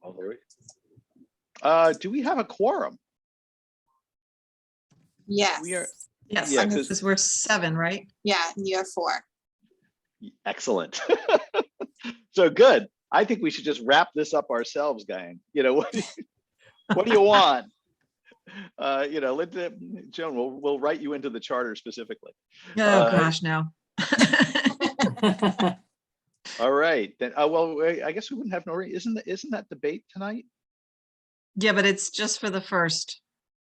Oh, there do we have a quorum? Yes. We are. Yes, Yeah, because we're 7, right? Yeah, and you have 4. Excellent. So good. I think we should just wrap this up ourselves, gang. You know, what do you want? You know, Joan, we'll write you into the charter specifically. Oh, gosh, no. All right, then. Well, I guess we wouldn't have no. Isn't that debate tonight? Yeah, but it's just for the first.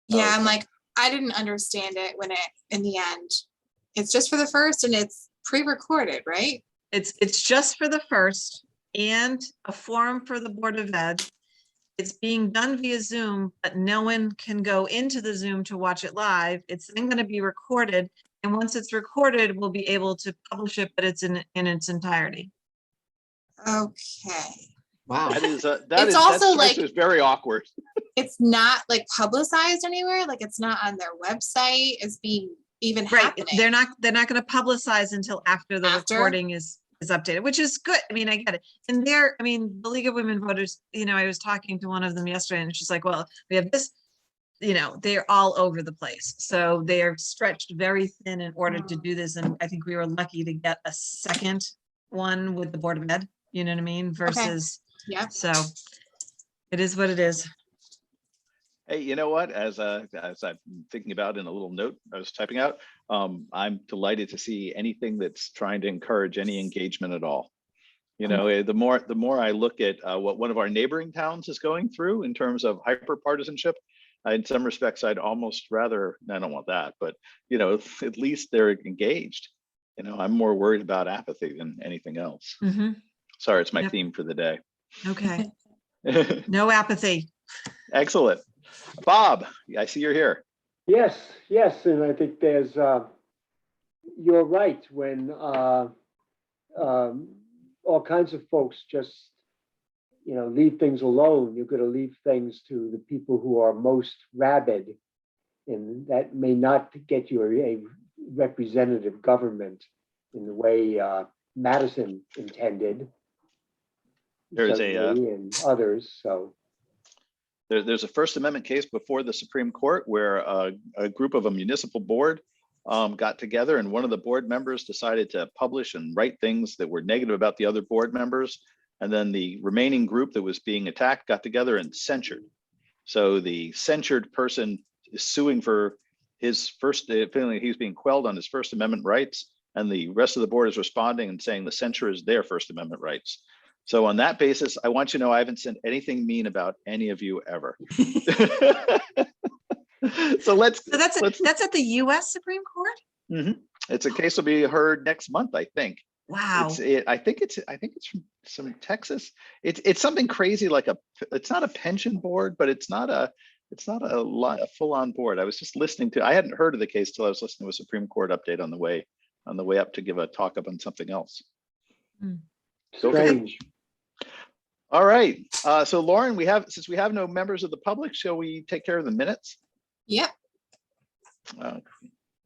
Yeah, Oh, I'm okay. like, I didn't understand it when in the end. It's just for the first and it's pre-recorded, right? It's just for the first and a forum for the Board of Ed. It's being done via Zoom, but no one can go into the Zoom to watch it live. It's then going to be recorded. And once it's recorded, we'll be able to publish it, but it's in its entirety. Okay. Wow. That is It's also like, is very awkward. it's not like publicized anywhere. Like it's not on their website as being even Right. happening. They're not going to publicize until after the After? recording is updated, which is good. I mean, I get it. And the League of Women Voters, I was talking to one of them yesterday and she's like, well, we have this, they're all over the place. So they are stretched very thin in order to do this. And I think we were lucky to get a second one with the Board of Ed, you know what I mean? Versus, Yeah. so it is what it is. Hey, you know what? As I'm thinking about in a little note I was typing out, I'm delighted to see anything that's trying to encourage any engagement at all. You know, the more I look at what one of our neighboring towns is going through in terms of hyper partisanship, in some respects, I'd almost rather, I don't want that, but at least they're engaged. I'm more worried about apathy than anything else. Mhm. Sorry, it's my Yep. theme for the day. Okay. No apathy. Excellent. Bob, I see you're here. Yes, and I think there's, you're right, when all kinds of folks just, leave things alone, you're gonna leave things to the people who are most rabid, and that may not get you a representative government in the way Madison intended. There's certainly, and others, so. There's a First Amendment case before the Supreme Court where a group of a municipal board got together and one of the board members decided to publish and write things that were negative about the other board members. And then the remaining group that was being attacked got together and censured. So the censured person is suing for his feeling he's being quelled on his First Amendment rights. And the rest of the board is responding and saying the censure is their First Amendment rights. So on that basis, I want you to know I haven't said anything mean about any of you ever. So that's at the US Supreme Court? Mm-hmm. It's a case will be heard next month, I think. Wow. I think it's from Texas. It's something crazy like it's not a pension board, but it's not a full-on board. I was just I hadn't heard of the case till I was listening to a Supreme Court update on the way up to give a talk up on something else. Strange. All right. So Lauren, since we have no members of the public, shall we take care of the minutes? Yep.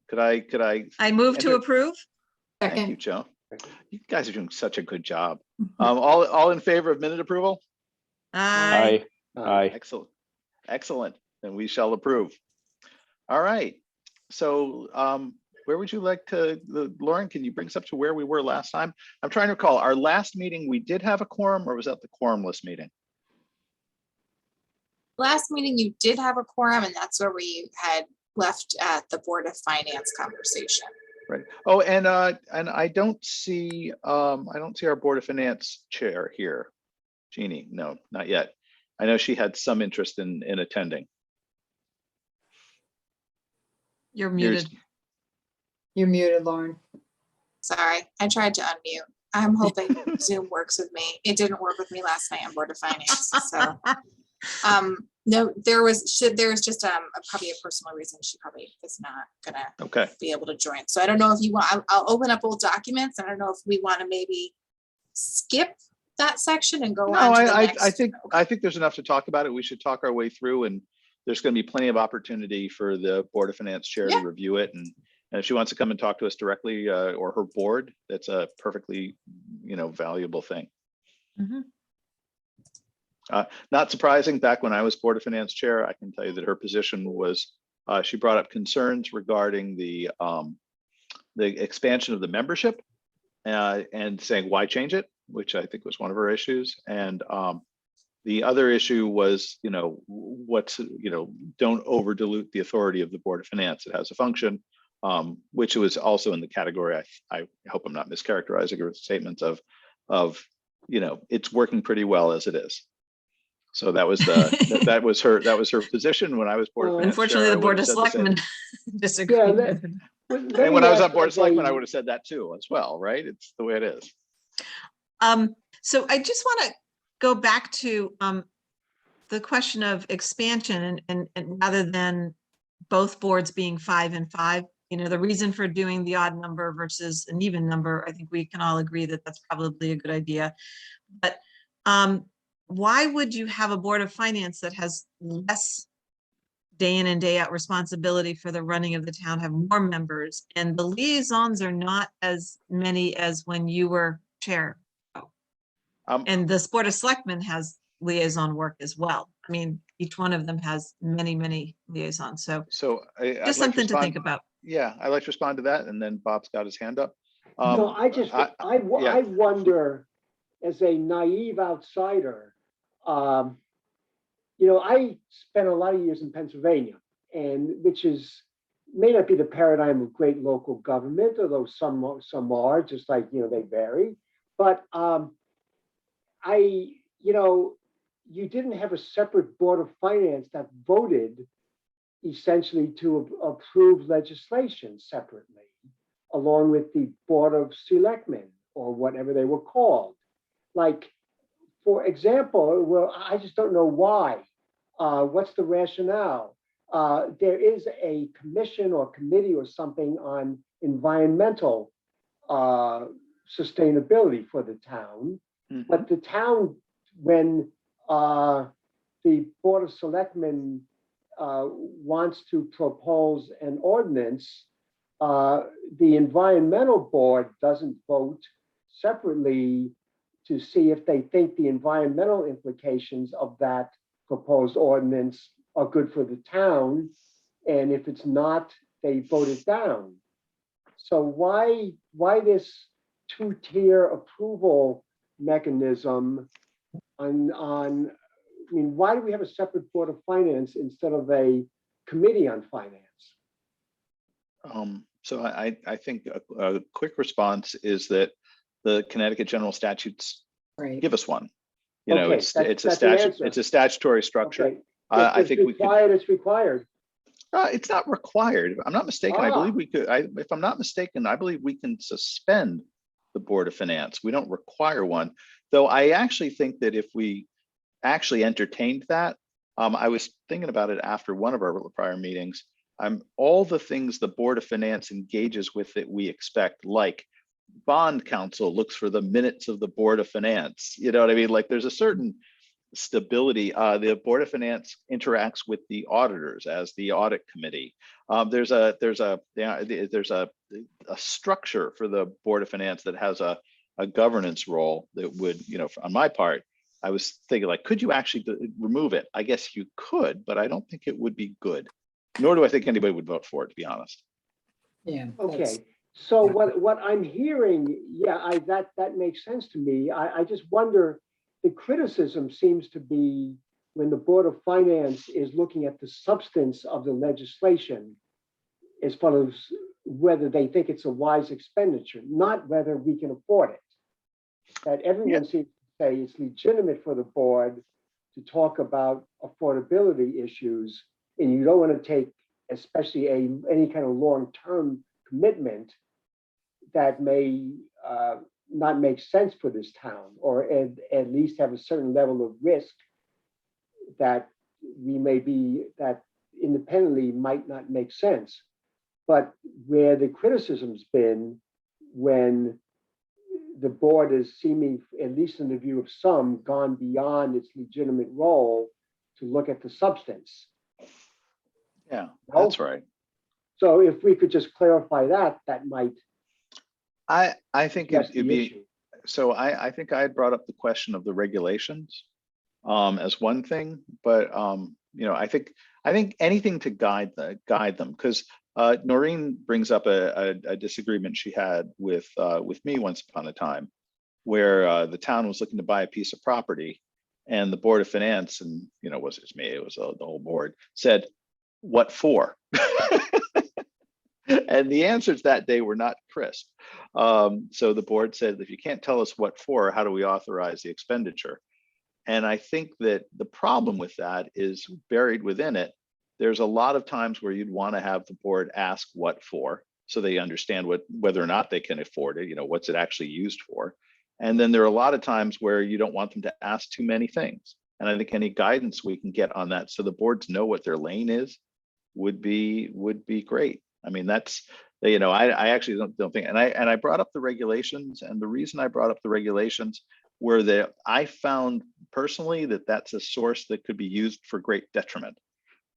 Could I? I move to approve. Thank you, Joe. You guys are doing such a good job. All in favor of minute approval? Aye. Aye. Excellent. Then we shall approve. All right. So where would you like to, Lauren, can you bring us up to where we were last time? I'm trying to recall, our last meeting, we did have a quorum, or was that the quorumless meeting? Last meeting, you did have a quorum, and that's where we had left at the Board of Finance conversation. Right. Oh, and I don't see our Board of Finance chair here. Jeannie, no, not yet. I know she had some interest in attending. You're muted. You're muted, Lauren. Sorry, I tried to unmute. I'm hoping Zoom works with me. It didn't work with me last night on Board of Finance. So, no, there was just probably a personal reason she probably is not gonna be able to join. So I don't know if you want. I'll open up old documents. I don't know if we want to maybe skip that section and go on to the next. I think there's enough to talk about it. We should talk our way through, and there's going to be plenty of opportunity for the Board of Finance chair to review it. And if she wants to come and talk to us directly or her board, that's a perfectly, valuable thing. Mm-hmm. Not surprising, back when I was Board of Finance Chair, I can tell you that her position was, she brought up concerns regarding the expansion of the membership and saying, why change it? Which I think was one of her issues. And the other issue was, don't over dilute the authority of the Board of Finance. It has a function, which was also in the category, I hope I'm not mischaracterizing her statements of, it's working pretty well as it is. So that was that was her position when I was Board of Finance. Unfortunately, Chair. the Board of Selectmen disagreed. Yeah, with it. And when I was on Board of Selectmen, I would have said that too, as well, right? It's the way it is. So I just want to go back to the question of expansion and rather than both boards being 5 and 5, the reason for doing the odd number versus an even number, I think we can all agree that that's probably a good idea. But why would you have a Board of Finance that has less day in and day out responsibility for the running of the town, have more members, and the liaisons are not as many as when you were chair? And the Board of Selectmen has liaison work as well. I mean, each one of them has many, many liaisons. So just something to think about. Yeah, I'd like to respond to that. And then Bob's got his hand up. No, I wonder, as a naive outsider, I spent a lot of years in Pennsylvania, and which may not be the paradigm of great local government, although some are, just like, they vary. But you didn't have a separate Board of Finance that voted essentially to approve legislation separately, along with the Board of Selectmen or whatever they were called. Like, for example, well, I just don't know why. What's the rationale? There is a commission or committee or something on environmental sustainability for the town. Mm-hmm. But the town, when the Board of Selectmen wants to propose an ordinance, the environmental board doesn't vote separately to see if they think the environmental implications of that proposed ordinance are good for the town. And if it's not, they vote it down. So why this two-tier approval mechanism why do we have a separate Board of Finance instead of a committee on finance? So I think a quick response is that the Connecticut general statutes give us one. It's a statutory structure. Okay. I think it's required. It's not required. If I'm not mistaken. I believe we could. If I'm not mistaken, I believe we can suspend the Board of Finance. We don't require one, though. I actually think that if we actually entertained that, I was thinking about it after one of our prior meetings. All the things the Board of Finance engages with that we expect, like bond counsel looks for the minutes of the Board of Finance. You know what I mean? Like, there's a certain stability. The Board of Finance interacts with the auditors as the audit committee. There's a structure for the Board of Finance that has a governance role that would, on my part, I was thinking, like, could you actually remove it? I guess you could, but I don't think it would be good. Nor do I think anybody would vote for it, to be honest. Yeah. Okay. So what I'm hearing, that makes sense to me. I just wonder, the criticism seems to be when the Board of Finance is looking at the substance of the legislation, as far as whether they think it's a wise expenditure, not whether we can afford it. That everyone seems to say it's legitimate for the board to talk about affordability issues, and you don't want to take, especially any kind of long-term commitment that may not make sense for this town, or at least have a certain level of risk that that independently might not make sense. But where the criticism's been, when the board is seeming, at least in the view of some, gone beyond its legitimate role to look at the substance. Yeah, that's right. So if we could just clarify that might. I think it'd be, so I think I had brought up the question of the regulations. as one thing, but I think anything to guide them, because Noreen brings up a disagreement she had with me once upon a time, where the town was looking to buy a piece of property, and the Board of Finance, and it wasn't just me, it was the whole board, said, "What for?" And the answers that day were not crisp. So the board said, if you can't tell us what for, how do we authorize the expenditure? And I think that the problem with that is buried within it. There's a lot of times where you'd want to have the board ask what for, so they understand whether or not they can afford it, what's it actually used for. And then there are a lot of times where you don't want them to ask too many things. And I think any guidance we can get on that, so the boards know what their lane is, would be great. I mean, that's, I actually don't think, and I brought up the regulations, and the reason I brought up the regulations were that I found personally that that's a source that could be used for great detriment.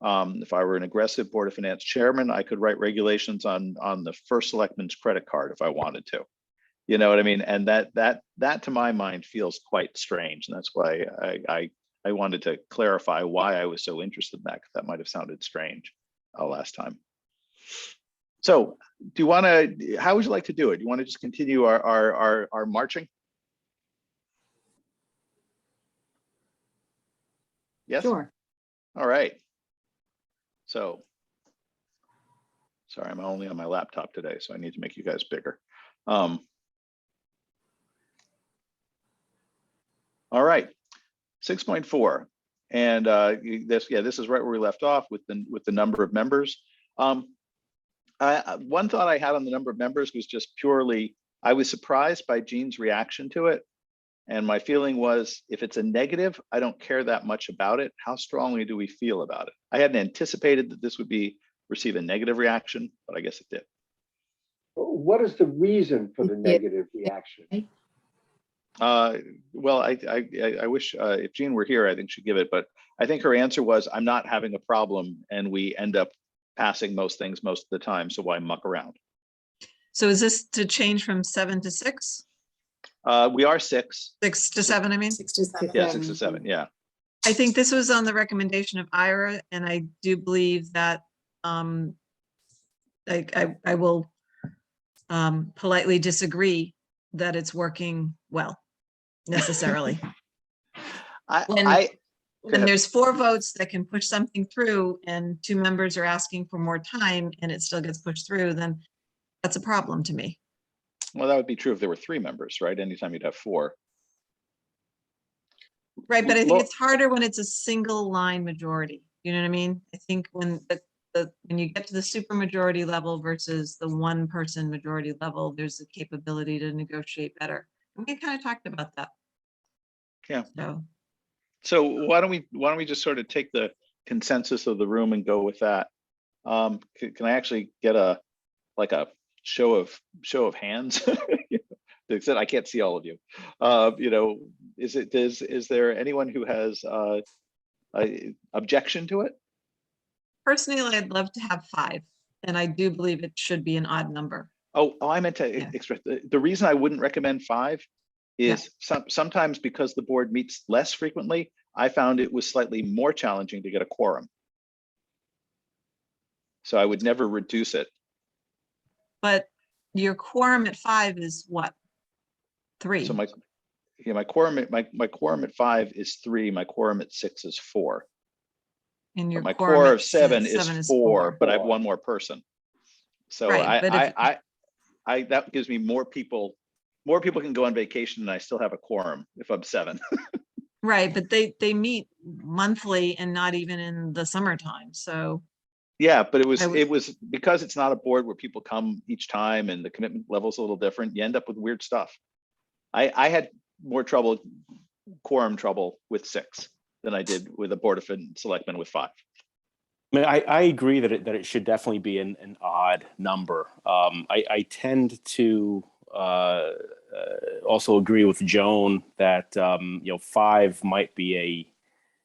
If I were an aggressive Board of Finance chairman, I could write regulations on the first selectman's credit card if I wanted to. You know what I mean? And that to my mind feels quite strange, and that's why I wanted to clarify why I was so interested in that, because that might have sounded strange last time. So do you want to, how would you like to do it? Do you want to just continue our marching? Yes. Sure. All right. So, sorry, I'm only on my laptop today, so I need to make you guys bigger. All right, 6.4, and this is right where we left off with the number of members. One thought I had on the number of members was just purely, I was surprised by Jean's reaction to it. And my feeling was, if it's a negative, I don't care that much about it. How strongly do we feel about it? I hadn't anticipated that this would receive a negative reaction, but I guess it did. What is the reason for the negative reaction? Well, I wish if Jean were here, I think she'd give it, but I think her answer was, I'm not having a problem, and we end up passing most things most of the time, so why muck around? So is this to change from 7 to 6? We are 6. 6 to 7, I mean? 6 to 7. Yeah, 6 to 7, yeah. I think this was on the recommendation of Ira, and I do believe that I will politely disagree that it's working well, necessarily. When there's 4 votes that can push something through and 2 members are asking for more time and it still gets pushed through, then that's a problem to me. Well, that would be true if there were 3 members, right? Anytime you'd have 4. Right, but I think it's harder when it's a single line majority. You know what I mean? I think when when you get to the super majority level versus the 1-person majority level, there's the capability to negotiate better. And we kind of talked about that. Yeah. So why don't we just sort of take the consensus of the room and go with that? Can I actually get a show of hands? Except I can't see all of you. Is there anyone who has a objection to it? personally, I'd love to have 5, and I do believe it should be an odd number. Oh, I meant to express the reason I wouldn't recommend 5 is sometimes because the board meets less frequently, I found it was slightly more challenging to get a quorum. So I would never reduce it. But your quorum at 5 is what? 3. So my quorum at 5 is 3. My quorum at 6 is 4. And your my quorum core at of 7 is 4, but I have 1 more person. So right, I that gives me more people can go on vacation and I still have a quorum if I'm 7. Right, but they meet monthly and not even in the summertime. So yeah, but it was because it's not a board where people come each time and the commitment level is a little different. You end up with weird stuff. I had more quorum trouble with 6 than I did with a board of selectmen with 5. I mean, I agree that it should definitely be an odd number. I tend to also agree with Joan that 5 might be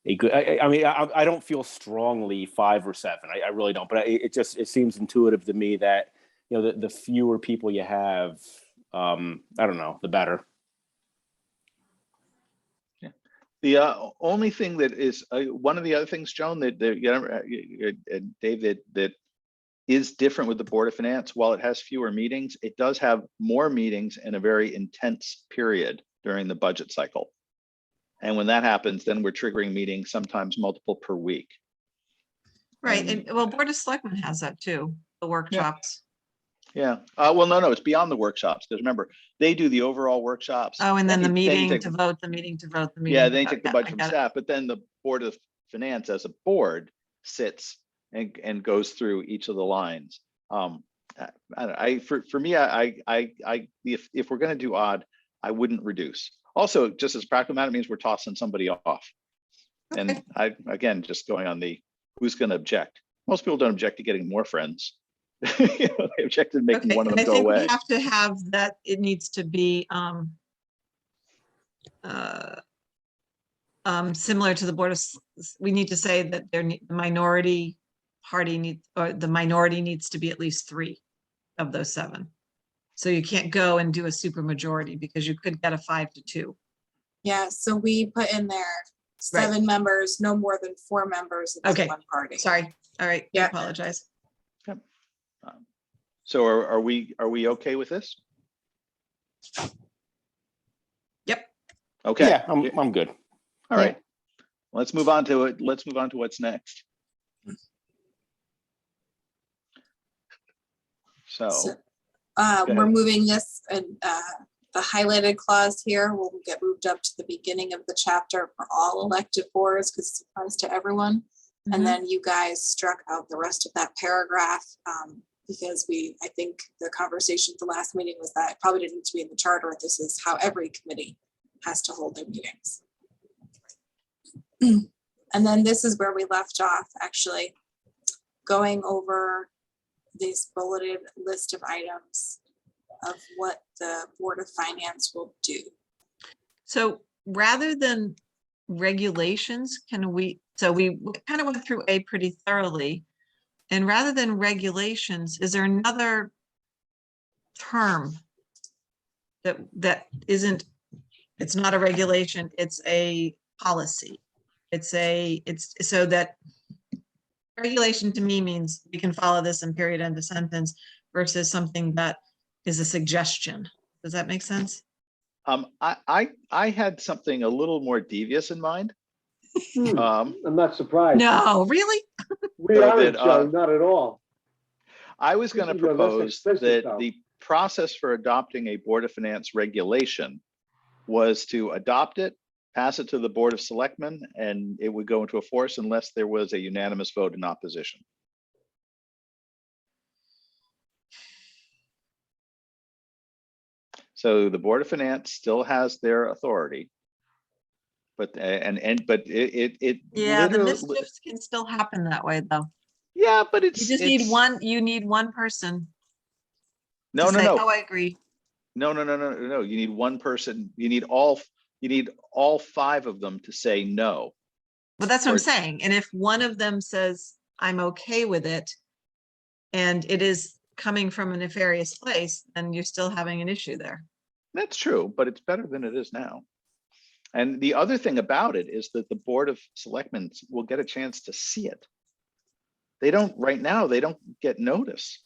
a good. I mean, I don't feel strongly 5 or 7. I really don't. But it seems intuitive to me that the fewer people you have, I don't know, the better. The only thing that is one of the other things, Joan, that David, that is different with the Board of Finance. While it has fewer meetings, it does have more meetings in a very intense period during the budget cycle. And when that happens, then we're triggering meetings, sometimes multiple per week. Right, and well, Board of Selectmen has that too, the workshops. Yeah. Well, no, it's beyond the workshops, because remember, they do the overall workshops. Oh, and then the you meeting take- to vote, the meeting to vote, the meeting. Yeah, to they vote. take the Yeah, budget I from got it. staff, but then the Board of Finance as a board sits and goes through each of the lines. For me, if we're going to do odd, I wouldn't reduce. Also, just as a practical matter, it means we're tossing somebody off. And Okay. again, just going on the who's going to object. Most people don't object to getting more friends. They object to making Okay, one of and them I go think away. we have to have that, it needs to be similar to the Board of, we need to say that the minority party needs, or the minority needs to be at least 3 of those 7. So you can't go and do a super majority because you could get a 5-2. Yeah, so we put in there Right. 7 members, no more than 4 members of Okay. one party. Sorry, all right, I Yeah. apologize. So are we okay with this? Yep. Okay. Yeah, I'm good. All right. Let's move on to it. Let's move on to what's next. So, So, go we're ahead. moving this and the highlighted clause here will get moved up to the beginning of the chapter for all elected boards because it applies to everyone. Mhm. And then you guys struck out the rest of that paragraph because I think the conversation at the last meeting was that it probably didn't need to be in the charter. This is how every committee has to hold their meetings. And then this is where we left off, actually, going over this bulleted list of items of what the Board of Finance will do. So rather than regulations, we kind of went through A pretty thoroughly. And rather than regulations, is there another term that isn't, it's not a regulation, it's a policy. It's so that regulation to me means we can follow this in period, end of sentence versus something that is a suggestion. Does that make sense? I had something a little more devious in mind. I'm not surprised. No, really? We So aren't, that, Joe, not at all. I was going to You're less propose explicit, that though. the process for adopting a Board of Finance regulation was to adopt it, pass it to the Board of Selectmen, and it would go into force unless there was a unanimous vote in opposition. So the Board of Finance still has their authority, but it Yeah, the literally- mischiefs can still happen that way, though. yeah, but You it's just need one, you need one person. No, to no, say, no. Oh, I agree. No. You need one person. You need all 5 of them to say no. But that's what I'm Or- saying. And if one of them says, I'm okay with it, and it is coming from a nefarious place, then you're still having an issue there. That's true, but it's better than it is now. And the other thing about it is that the Board of Selectmen will get a chance to see it. They don't, right now, they don't get notice.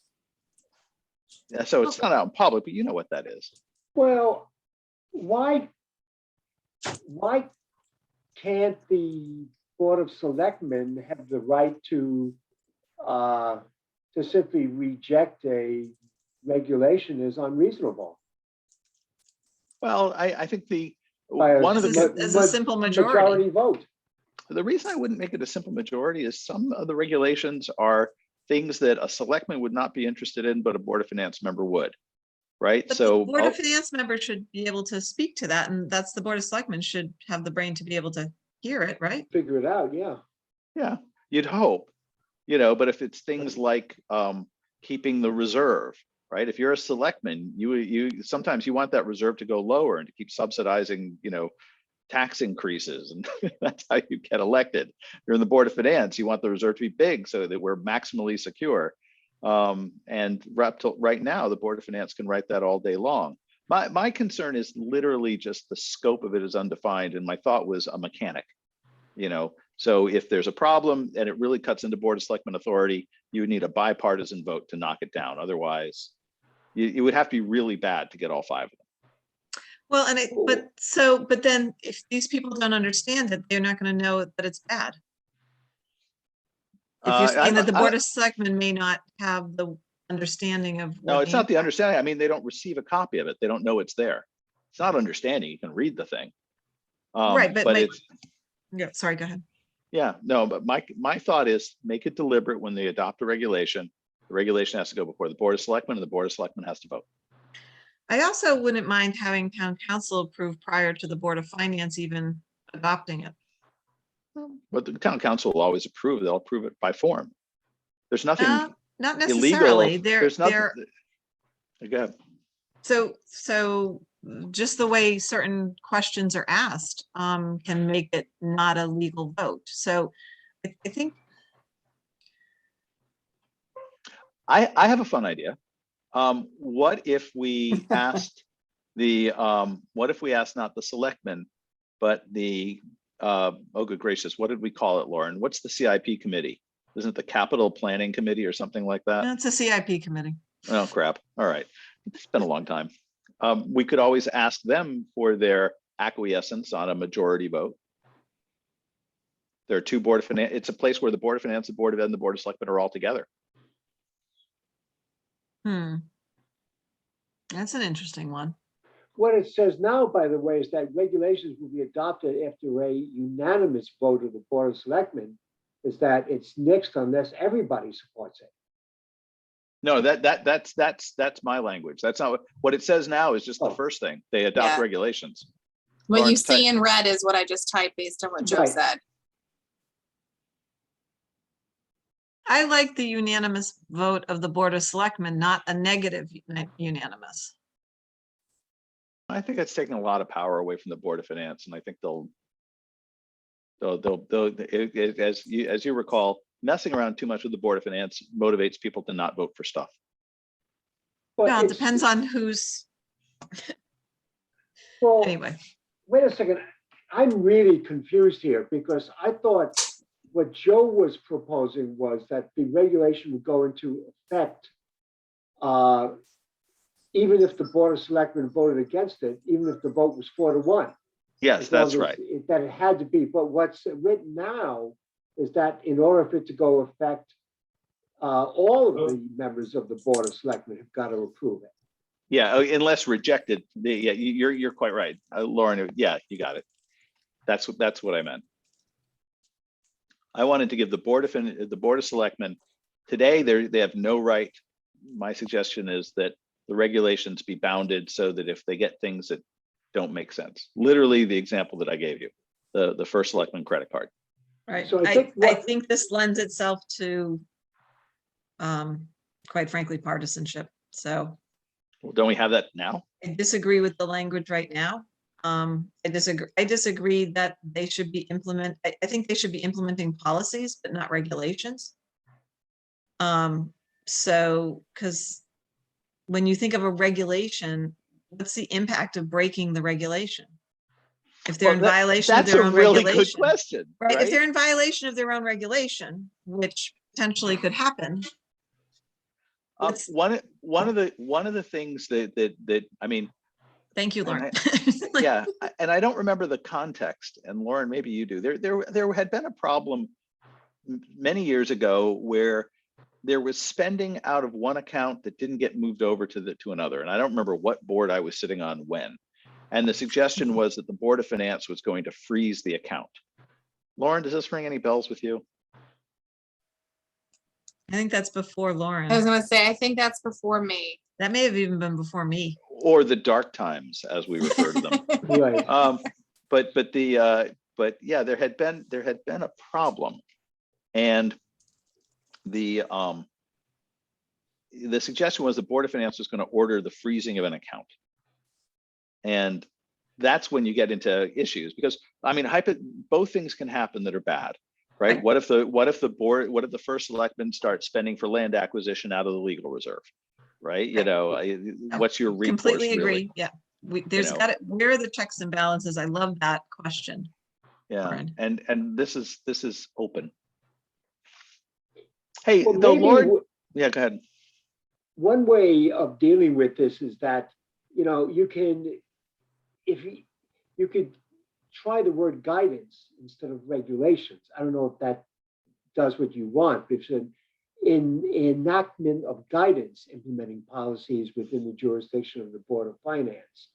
Yeah, so it's not out in public, but you know what that is. Well, why can't the Board of Selectmen have the right to simply reject a regulation as unreasonable? Well, I think By one of As the a simple majority. vote. The reason I wouldn't make it a simple majority is some of the regulations are things that a selectman would not be interested in, but a Board of Finance member would, right? But So the Board of Finance member should be able to speak to that, and that's the Board of Selectmen should have the brain to be able to hear it, right? Figure it out, yeah. yeah, you'd hope, but if it's things like keeping the reserve, right? If you're a selectman, you sometimes you want that reserve to go lower and to keep subsidizing, tax increases, and that's how you get elected. You're in the Board of Finance, you want the reserve to be big so that we're maximally secure. And right now, the Board of Finance can write that all day long. My concern is literally just the scope of it is undefined, and my thought was a mechanic. So if there's a problem and it really cuts into Board of Selectmen authority, you would need a bipartisan vote to knock it down. Otherwise, it would have to be really bad to get all 5 of them. Well, but then if these people don't understand it, they're not going to know that it's bad. If you're saying that the Board of Selectmen may not have the understanding of. No, what it's the not the impact- understanding. I mean, they don't receive a copy of it. They don't know it's there. It's not understanding. You can read the thing. Right, but it's, yeah, sorry, go ahead. yeah, no, but my thought is make it deliberate when they adopt a regulation. The regulation has to go before the Board of Selectmen, and the Board of Selectmen has to vote. I also wouldn't mind having town council approve prior to the Board of Finance even adopting it. But the town council will always approve. They'll approve it by form. There's nothing Not illegal. necessarily. There's nothing. Go ahead. So just the way certain questions are asked can make it not a legal vote. So I think. I have a fun idea. What if we asked not the selectmen, but the, oh good gracious, what did we call it, Lauren? What's the CIP committee? Isn't it the Capital Planning Committee or something like that? That's a CIP committee. Oh, crap. All right. It's been a long time. We could always ask them for their acquiescence on a majority vote. There are 2 Board of Finance. It's a place where the Board of Finance, the Board of Ed, and the Board of Selectmen are all together. That's an interesting one. What it says now, by the way, is that regulations will be adopted after a unanimous vote of the Board of Selectmen, is that it's nixed unless everybody supports it. No, that's my language. That's not what it says now is just the first thing. They adopt Yeah. regulations. What Lauren, you see in red is what I just typed based on what Joe Right. said. I like the unanimous vote of the Board of Selectmen, not a negative unanimous. I think it's taking a lot of power away from the Board of Finance, and I think as you recall, messing around too much with the Board of Finance motivates people to not vote for stuff. But Well, it it's- depends on who's, Well, anyway. wait a second. I'm really confused here because I thought what Joe was proposing was that the regulation would go into effect even if the Board of Selectmen voted against it, even if the vote was 4-1. Yes, As long that's as right. that it had to be. But what's written now is that in order for it to go effect, all of the members of the Board of Selectmen have got to approve it. Yeah, unless rejected. Yeah, you're quite right, Lauren. Yeah, you got it. That's what I meant. I wanted to give the Board of Selectmen today. They have no right. My suggestion is that the regulations be bounded so that if they get things that don't make sense, literally the example that I gave you, the first selectman credit card. Right. So I I think think this lends itself to, quite frankly, partisanship. So Well, don't we have that now? I disagree with the language right now. I disagree that they should be I think they should be implementing policies, but not regulations. So, because when you think of a regulation, what's the impact of breaking the regulation? If they're in violation of That's their a own really good regulation, question, right? If they're in violation of their own regulation, which potentially could happen. One of the things that I mean, Thank you, Lauren. yeah, and I don't remember the context. And Lauren, maybe you do. There had been a problem many years ago where there was spending out of one account that didn't get moved over to another. And I don't remember what board I was sitting on when. And the suggestion was that the Board of Finance was going to freeze the account. Lauren, does this ring any bells with you? I think that's before Lauren. I was gonna say, I think that's before me. That may have even been before me. Or the dark times, as we refer to them. Right. But yeah, there had been a problem, and the suggestion was the Board of Finance was going to order the freezing of an account, and that's when you get into issues, because I mean, both things can happen that are bad, right? Right. What if the first selectman starts spending for land acquisition out of the legal reserve? right? You Right. know, what's your recourse Completely really? agree. Yeah. There's know. got it. Where are the checks and balances? I love that question. Yeah, Lauren. and this is open. Hey, Well, though, maybe Lord, yeah, go ahead. one way of dealing with this is that, you know, you can, if you could try the word guidance instead of regulations. I don't know if that does what you want, but it's an enactment of guidance implementing policies within the jurisdiction of the Board of Finance.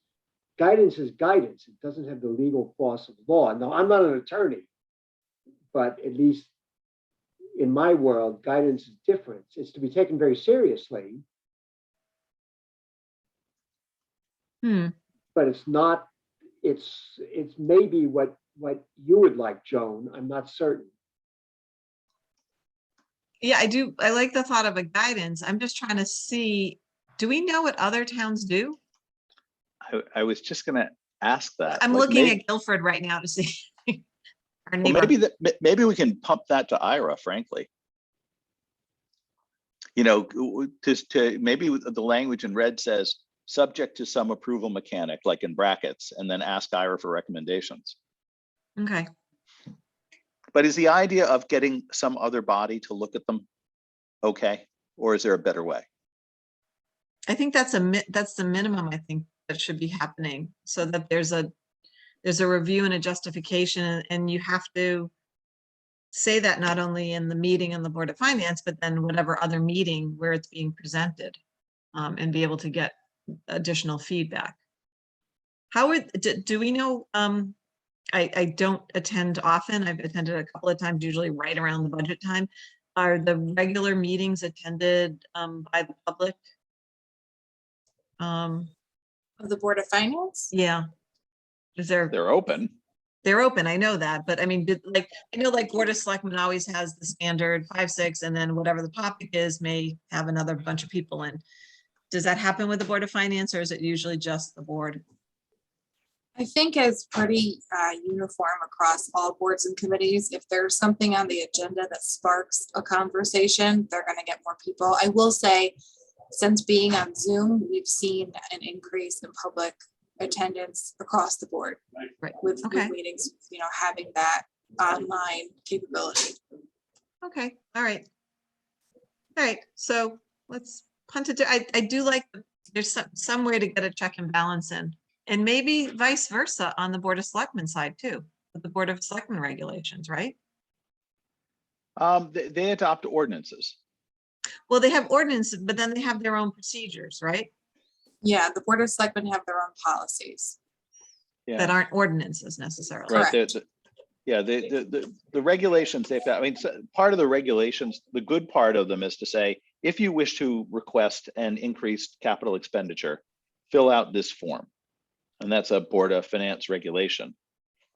Guidance is guidance. It doesn't have the legal force of law. Now, I'm not an attorney, but at least in my world, guidance is different. It's to be taken very seriously, but it's not, it's maybe what you would like, Joan. I'm not certain. Yeah, I do. I like the thought of a guidance. I'm just trying to see, do we know what other towns do? I was just gonna ask that. I'm like, looking at Guilford right now to see our well, neighbor. maybe we can pump that to IRA, frankly. You know, to maybe the language in red says subject to some approval mechanic, like in brackets, and then ask IRA for recommendations. Okay. But is the idea of getting some other body to look at them okay, or is there a better way? I think that's the minimum I think that should be happening, so that there's a review and a justification, and you have to say that not only in the meeting on the Board of Finance, but then whatever other meeting where it's being presented, and be able to get additional feedback. How would, do we know, I don't attend often. I've attended a couple of times, usually right around the budget time. Are the regular meetings attended by the public? Of the Board of Finance? Yeah. Is there? They're open. They're open, I know that, but I mean, like, I know like Board of Selectmen always has the standard 5, 6, and then whatever the topic is may have another bunch of people in. Does that happen with the Board of Finance, or is it usually just the board? I think it's pretty uniform across all boards and committees. If there's something on the agenda that sparks a conversation, they're going to get more people. I will say, since being on Zoom, we've seen an increase in public attendance across the board. Right. With Okay. meetings, you know, having that online capability. Okay, all right. All right, so let's punt it to, I do like, there's some way to get a check and balance in. And maybe vice versa on the Board of Selectmen side too, with the Board of Selectmen regulations, right? They adopt ordinances. Well, they have ordinances, but then they have their own procedures, right? Yeah, the Board of Selectmen have their own policies. That Yeah, aren't ordinances necessarily. right. Correct. Yeah, the regulations they've got. I mean, part of the regulations, the good part of them is to say, if you wish to request an increased capital expenditure, fill out this form. And that's a Board of Finance regulation.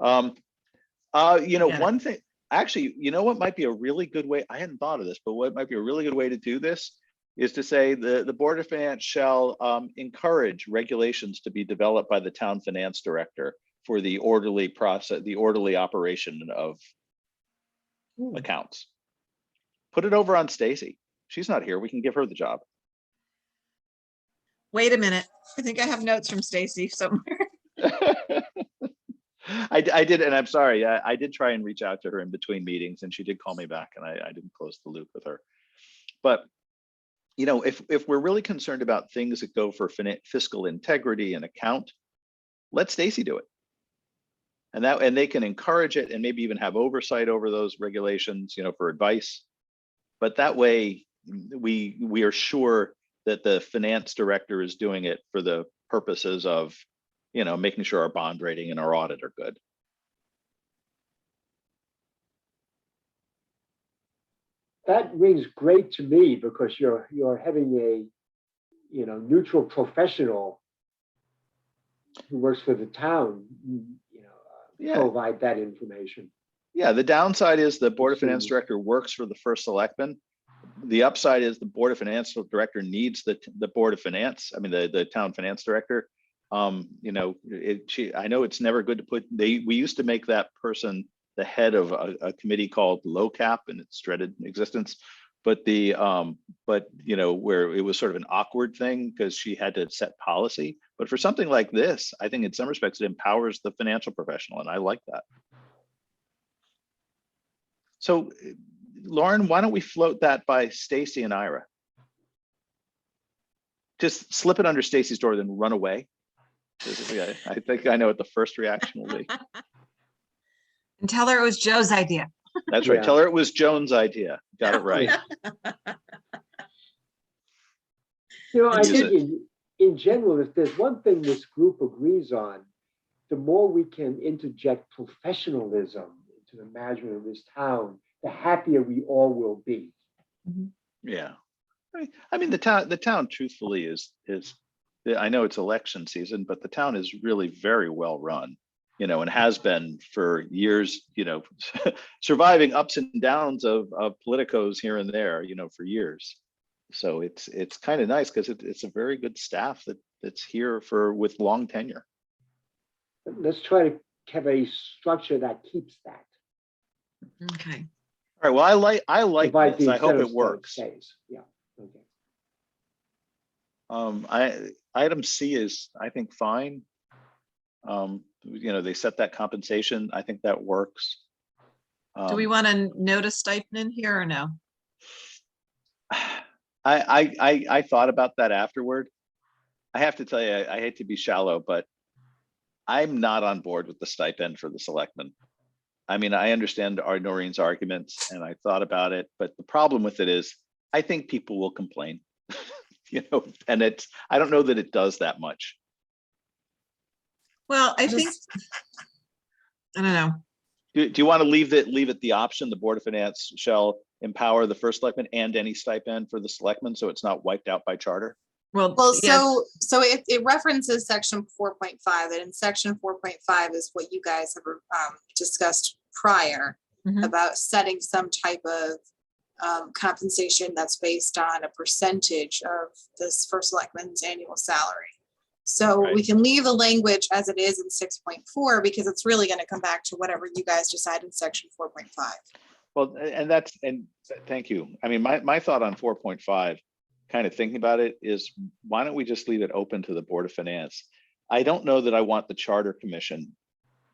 You know, Yeah. one thing, actually, you know what might be a really good way, I hadn't thought of this, but what might be a really good way to do this is to say the Board of Finance shall encourage regulations to be developed by the town finance director for the orderly process, the orderly operation of accounts. Put it over on Stacy. She's not here. We can give her the job. Wait a minute. I think I have notes from Stacy somewhere. I did, and I'm sorry. I did try and reach out to her in between meetings, and she did call me back, and I didn't close the loop with her. But you know, if we're really concerned about things that go for fiscal integrity and account, let Stacy do it, and they can encourage it, and maybe even have oversight over those regulations, you know, for advice. But that way, we are sure that the finance director is doing it for the purposes of, you know, making sure our bond rating and our audit are good. That rings great to me because you're having a, you know, neutral professional who works for the town, you know, Yeah. provide that information. Yeah, the downside is the Board of Finance Seems- director works for the first selectman. The upside is the Board of Finance director needs the Board of Finance. I mean, the town finance director. You know, I know it's never good to put, we used to make that person the head of a committee called low cap in its dreaded existence. but where it was sort of an awkward thing because she had to set policy. But for something like this, I think in some respects it empowers the financial professional, and I like that. So, Lauren, why don't we float that by Stacy and Ira? Just slip it under Stacy's door, then run away. I think I know what the first reaction will be. And tell her it was Joe's idea. That's right. Yeah. Tell her it was Joan's idea. Got it right. I Use think in general, if there's one thing this group agrees on, the more we can interject professionalism into the management of this town, the happier we all will be. Yeah. I mean, the town truthfully is, I know it's election season, but the town is really very well run, and has been for years, surviving ups and downs of politicos here and there, for years. So it's kind of nice because it's a very good staff that's here with long tenure. Let's try to have a structure that keeps that. Okay. All right. Well, I like Provide this. the I hope it incentive works. stays. Yeah. Okay. Item C is, I think, fine. They set that compensation. I think that works. Do we want to note a stipend in here or no? I thought about that afterward. I have to tell you, I hate to be shallow, but I'm not on board with the stipend for the selectmen. I mean, I understand Noreen's arguments and I thought about it, but the problem with it is I think people will complain, and I don't know that it does that much. Well, I think, I don't know. Do you want to leave it the option, the Board of Finance shall empower the first selectman and any stipend for the selectmen, so it's not wiped out by charter? Well, So it references section 4.5, and in section 4.5 is what you guys have discussed prior Mhm. about setting some type of compensation that's based on a percentage of this first selectman's annual salary. So we Right. can leave the language as it is in 6.4 because it's really going to come back to whatever you guys decide in section 4.5. Well, and thank you. I mean, my thought on 4.5, kind of thinking about it, is why don't we just leave it open to the Board of Finance? I don't know that I want the Charter Commission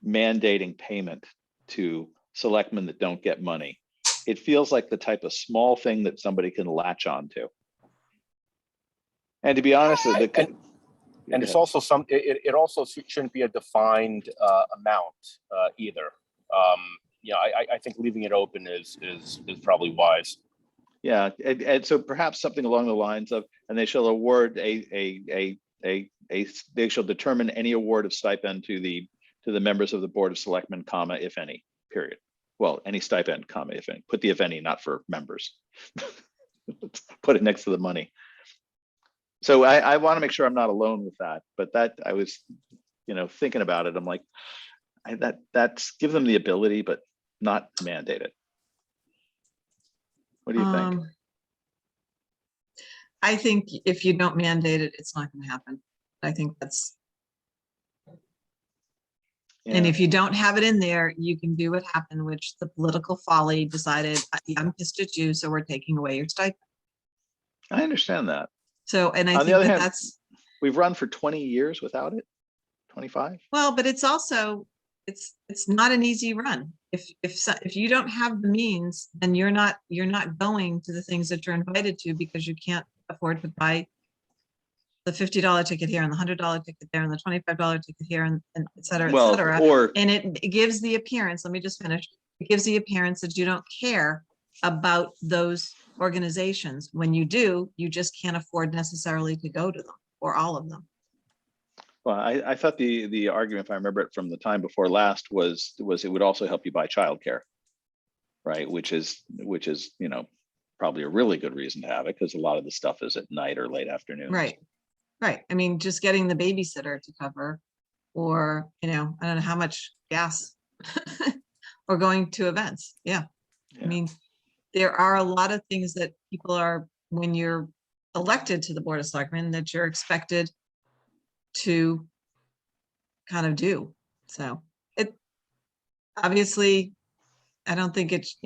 mandating payment to selectmen that don't get money. It feels like the type of small thing that somebody can latch on to. And to be honest, And it's also it also shouldn't be a defined amount either. I think leaving it open is probably wise. Yeah, and so perhaps something along the lines of, and they shall award they shall determine any award of stipend to the members of the Board of Selectmen, comma, if any, period. Well, any stipend, comma, if any. Put the if any, not for members. Put it next to the money. So I want to make sure I'm not alone with that, but that I was, thinking about it. I'm like, that's give them the ability, but not mandate it. What do you think? I think if you don't mandate it, it's not going to happen. I think that's, and Yeah. if you don't have it in there, you can do what happened, which the political folly decided, I'm pissed at you, so we're taking away your stipend. I understand that. So, and I On the think other that hand, that's, we've run for 20 years without it, 25. well, but it's also, it's not an easy run. If you don't have the means, then you're not going to the things that you're invited to because you can't afford to buy the $50 ticket here and the $100 ticket there and the $25 ticket here and et cetera, et cetera. And it gives the appearance, let me just finish. It gives the appearance that you don't care about those organizations. When you do, you just can't afford necessarily to go to them or all of them. Well, I thought the argument, if I remember it from the time before last, was it would also help you buy childcare, right? Which is probably a really good reason to have it because a lot of the stuff is at night or late afternoon. Right. I mean, just getting the babysitter to cover, or I don't know how much gas, or going to events. Yeah. I mean, there are a lot of things that people are, when you're elected to the Board of Selectmen, that you're expected to kind of do. So it obviously I don't think it's,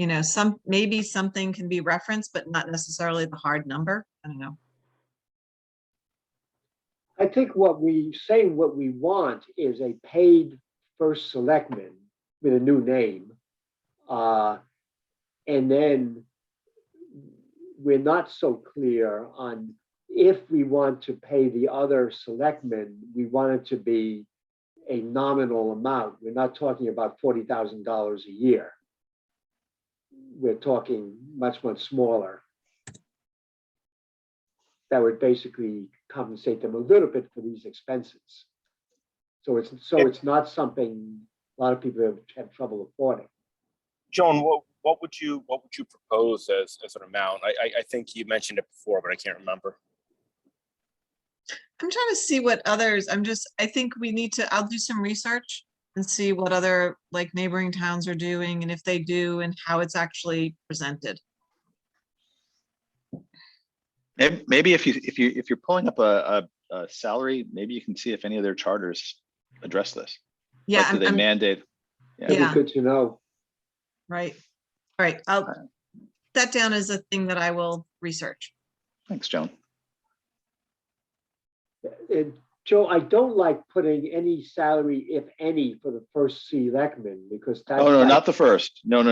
maybe something can be referenced, but not necessarily the hard number. I don't know. I think what we want is a paid first selectman with a new name. And then we're not so clear on if we want to pay the other selectmen, we want it to be a nominal amount. We're not talking about $40,000 a year. We're talking much, much smaller. That would basically compensate them a little bit for these expenses. So it's not something a lot of people have trouble affording. Joan, what would you propose as an amount? I think you mentioned it before, but I can't remember. I'm trying to see what others, I think we need to, I'll do some research and see what other like neighboring towns are doing and if they do and how it's actually presented. Maybe if you're pulling up a salary, maybe you can see if any of their charters address this. Yeah. Like, do they mandate? It'd be good to know. Right. All right. I'll that down as a thing that I will research. Thanks, Joan. Joe, I don't like putting any salary, if any, for the first selectman because that's. Oh, no, not the first. No.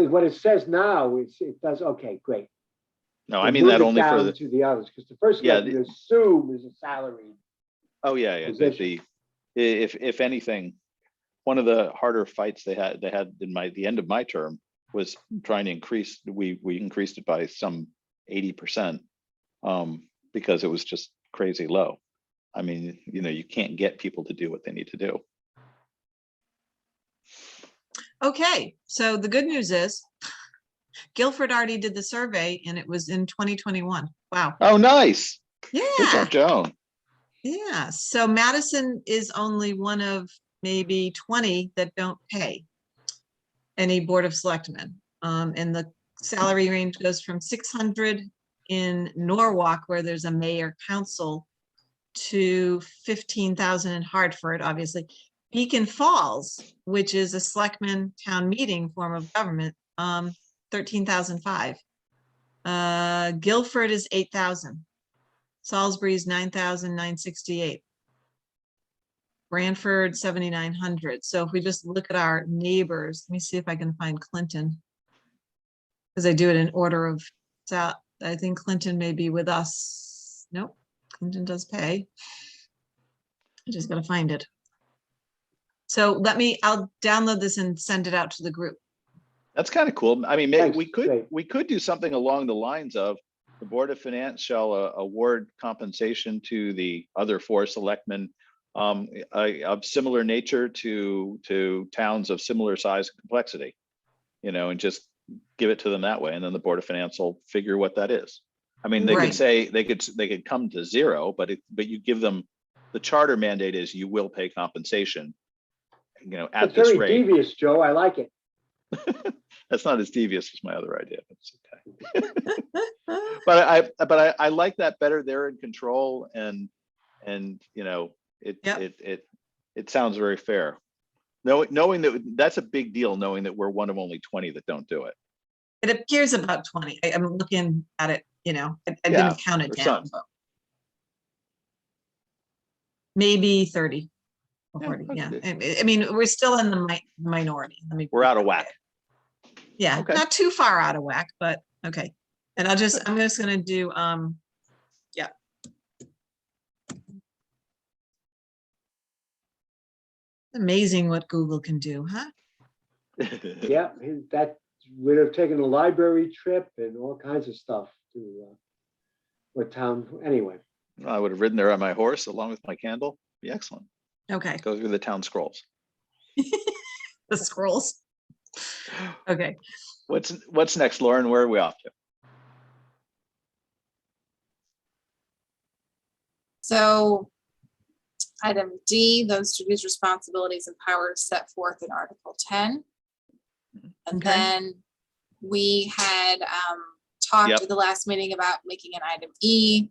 What it says now, it does, okay, great. No, I mean that only for the. To the others, because the first one you assume is a salary. Oh, yeah. If anything, one of the harder fights they had in the end of my term was trying to increase, we increased it by some 80%, because it was just crazy low. I mean, you can't get people to do what they need to do. Okay, so the good news is Guilford already did the survey and it was in 2021. Wow. Oh, nice. Good Yeah. job, Joan. Yeah. So Madison is only one of maybe 20 that don't pay any Board of Selectmen. And the salary range goes from 600 in Norwalk, where there's a mayor council, to 15,000 in Hartford, obviously. Beacon Falls, which is a selectman town meeting form of government, 13,005. Guilford is 8,000. Salisbury is 9,968. Branford, 7,900. So if we just look at our neighbors, let me see if I can find Clinton. Because I do it in order of, I think Clinton may be with us. Nope, Clinton does pay. I just gotta find it. So I'll download this and send it out to the group. That's kind of cool. I mean, maybe Thanks, we could do something along the lines of the Board of Finance shall award compensation to the other 4 selectmen of similar nature to towns of similar size and complexity, and just give it to them that way, and then the Board of Finance will figure what that is. I mean, they could say they could come to 0, but you give them the charter mandate is you will pay compensation, at it's this very rate. devious, Joe. I like it. That's not as devious as my other idea, but it's okay. but I like that better. They're in control, and it sounds very fair. Knowing that's a big deal, knowing that we're one of only 20 that don't do it. It appears about 20. I'm looking at it, I didn't count it down, but maybe 30 or 40. Yeah. I mean, we're still in the minority. We're out of whack. Yeah, okay. Not too far out of whack, but okay. And I'm just gonna do yeah. Amazing what Google can do, huh? Yeah, that would have taken a library trip and all kinds of stuff to what town anyway. I would have ridden there on my horse along with my candle. Be excellent. Okay. Go through the town scrolls. The scrolls. Okay. What's next, Lauren? Where are we off to? So item D, those duties, responsibilities, and powers set forth in Article 10. And Okay. then we had talked Yep. at the last meeting about making an item E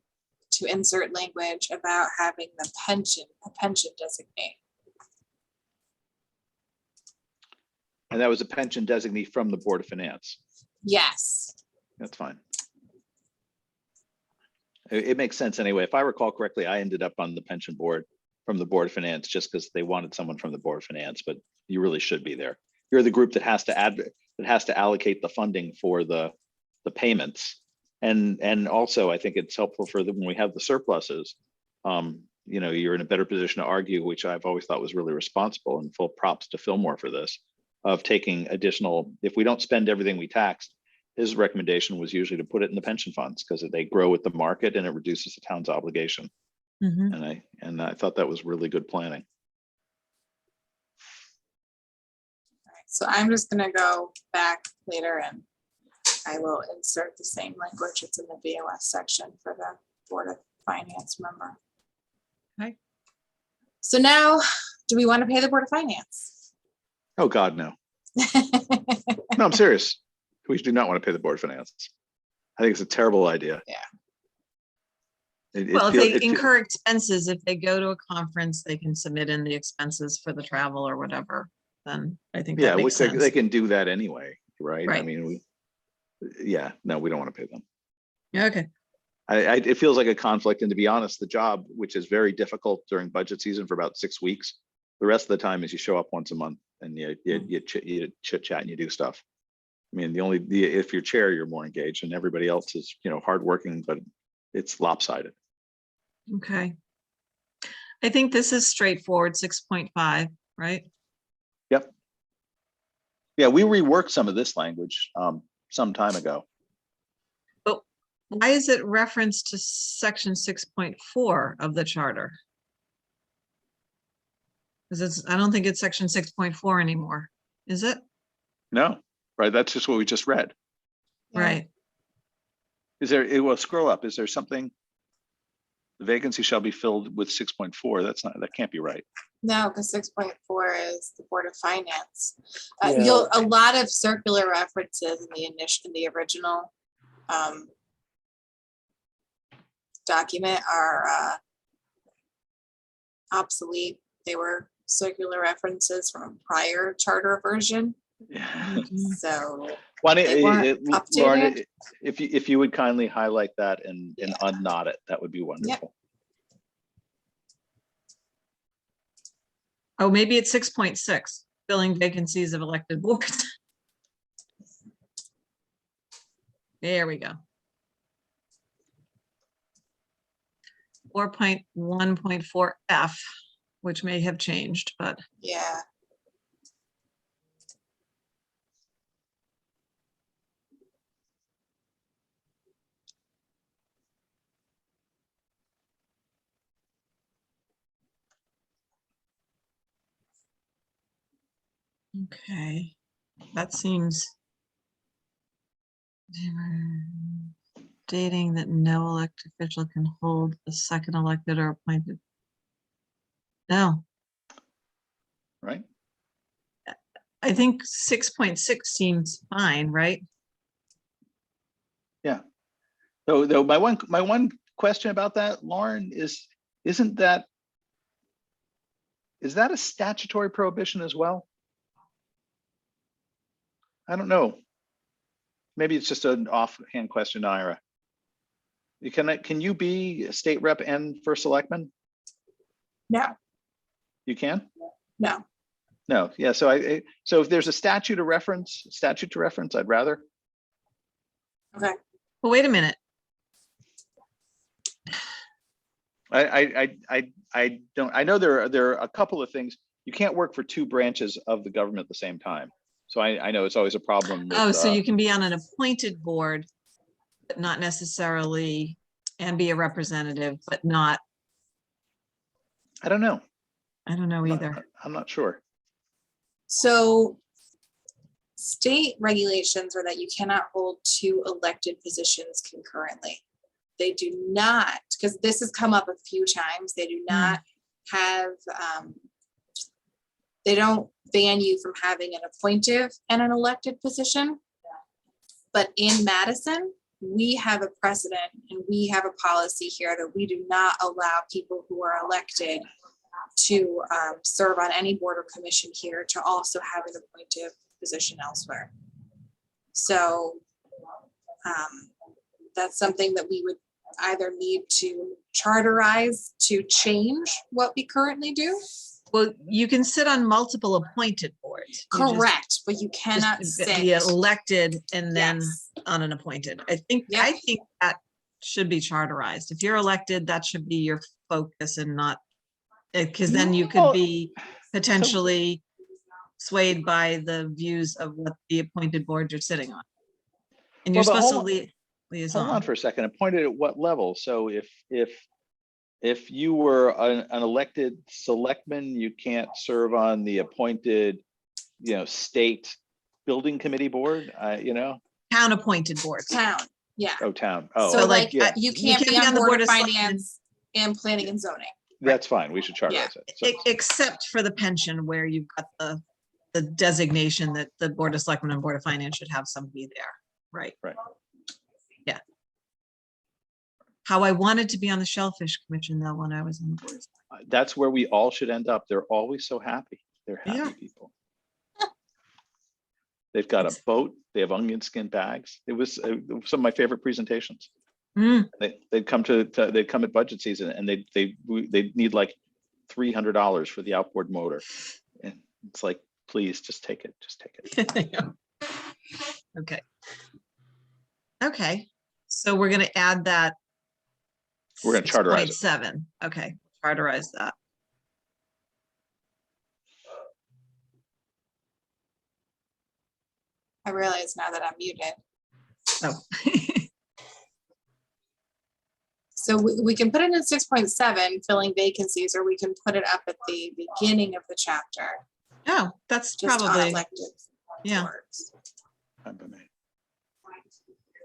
to insert language about having a pension designate. And that was a pension designee from the Board of Finance. Yes. That's fine. It makes sense anyway. If I recall correctly, I ended up on the pension board from the Board of Finance just because they wanted someone from the Board of Finance, but you really should be there. You're the group that has to allocate the funding for the payments. And also I think it's helpful for them when we have the surpluses. You know, you're in a better position to argue, which I've always thought was really responsible, and full props to Fillmore for this, of taking additional, if we don't spend everything we taxed, his recommendation was usually to put it in the pension funds because they grow with the market and it reduces the town's obligation. Mhm. And I thought that was really good planning. So I'm just gonna go back later and I will insert the same language that's in the BOS section for the Board of Finance member. Okay. So now, do we want to pay the Board of Finance? Oh God, no. No, I'm serious. We do not want to pay the Board of Finance. I think it's a terrible idea. Yeah. Well, if they incur expenses, if they go to a conference, they can submit in the expenses for the travel or whatever, then I think that Yeah, makes sense. they can do that anyway, right? I Right. mean, no, we don't want to pay them. Okay, It feels like a conflict, and to be honest, the job, which is very difficult during budget season for about 6 weeks, the rest of the time is you show up once a month and you chit chat and you do stuff. I mean, if you're chair, you're more engaged, and everybody else is, hardworking, but it's lopsided. okay. I think this is straightforward, 6.5, right? Yep. Yeah, we reworked some of this language some time ago. But why is it referenced to section 6.4 of the charter? Because I don't think it's section 6.4 anymore, is it? No, right? That's just what we just read. Yeah. Right. Is there? It will scroll up. Is there something? The vacancy shall be filled with 6.4. That can't be right. No, because 6.4 is the Board of Finance. Yeah. A lot of circular references in the original document are obsolete. They were circular references from a prior charter version. Yeah. So Why they weren't don't, Lauren, updated. if you would kindly highlight that and unknot it, that would be wonderful. Oh, maybe it's 6.6, filling vacancies of elected boards. There we go. 4.1.4F, which may have changed, but Yeah. okay, that seems stating that no elected official can hold a second elected or appointed. No, Right. I think 6.6 seems fine, right? Yeah. Though my one question about that, Lauren, is that a statutory prohibition as well? I don't know. Maybe it's just an offhand question, Ira. Can you be a state rep and first selectman? No, You can? no. No. Yeah. So if there's a statute to reference, I'd rather. Okay. Well, wait a minute. I don't. I know there are a couple of things. You can't work for two branches of the government at the same time. So I know it's always a problem with, Oh, so you can be on an appointed board, but not necessarily, and be a representative, but not, I don't know. I don't know either. I'm not sure. So state regulations are that you cannot hold two elected positions concurrently. They do not, because this has come up a few times, they do not have, they don't ban you from having an appointive and an elected position. But in Madison, we have a precedent and we have a policy here that we do not allow people who are elected to serve on any board or commission here to also have an appointive position elsewhere. So that's something that we would either need to charterize to change what we currently do. Well, you can sit on multiple appointed boards. You just- Correct, but you cannot just sit. be elected and then Yes. on an appointed. I Yeah. think that should be charterized. If you're elected, that should be your focus and not, because then you could Well, be potentially swayed by the views of what the appointed board you're sitting on. And you're Well, but supposed to hold on. liaison. Hold on for a second. Appointed at what level? So if you were an elected selectman, you can't serve on the appointed, state building committee board, Town appointed boards. Town, yeah. Oh, town. Oh, So like, like, yeah. you can't be on the Board of Finance and Planning and Zoning. That's fine. We should charterize it. So- Except for the pension where you've got the designation that the Board of Selectmen and Board of Finance should have somebody there. Right. Right. Yeah. How I wanted to be on the Shellfish Commission though, when I was on the board. That's where we all should end up. They're always so happy. They're happy Yeah. people. They've got a boat. They have onion skin bags. It was some of my favorite presentations. Mm, They'd come they'd come at budget season and they need like $300 for the outboard motor. And it's like, please just take it. Just take it. Okay. Okay, so we're gonna add that. We're gonna charterize it. 6.7. Okay, charterize that. I realize now that I'm muted. Oh. So we can put it in 6.7, filling vacancies, or we can put it up at the beginning of the chapter. Oh, that's Just probably, unelected yeah. boards. Fine by me.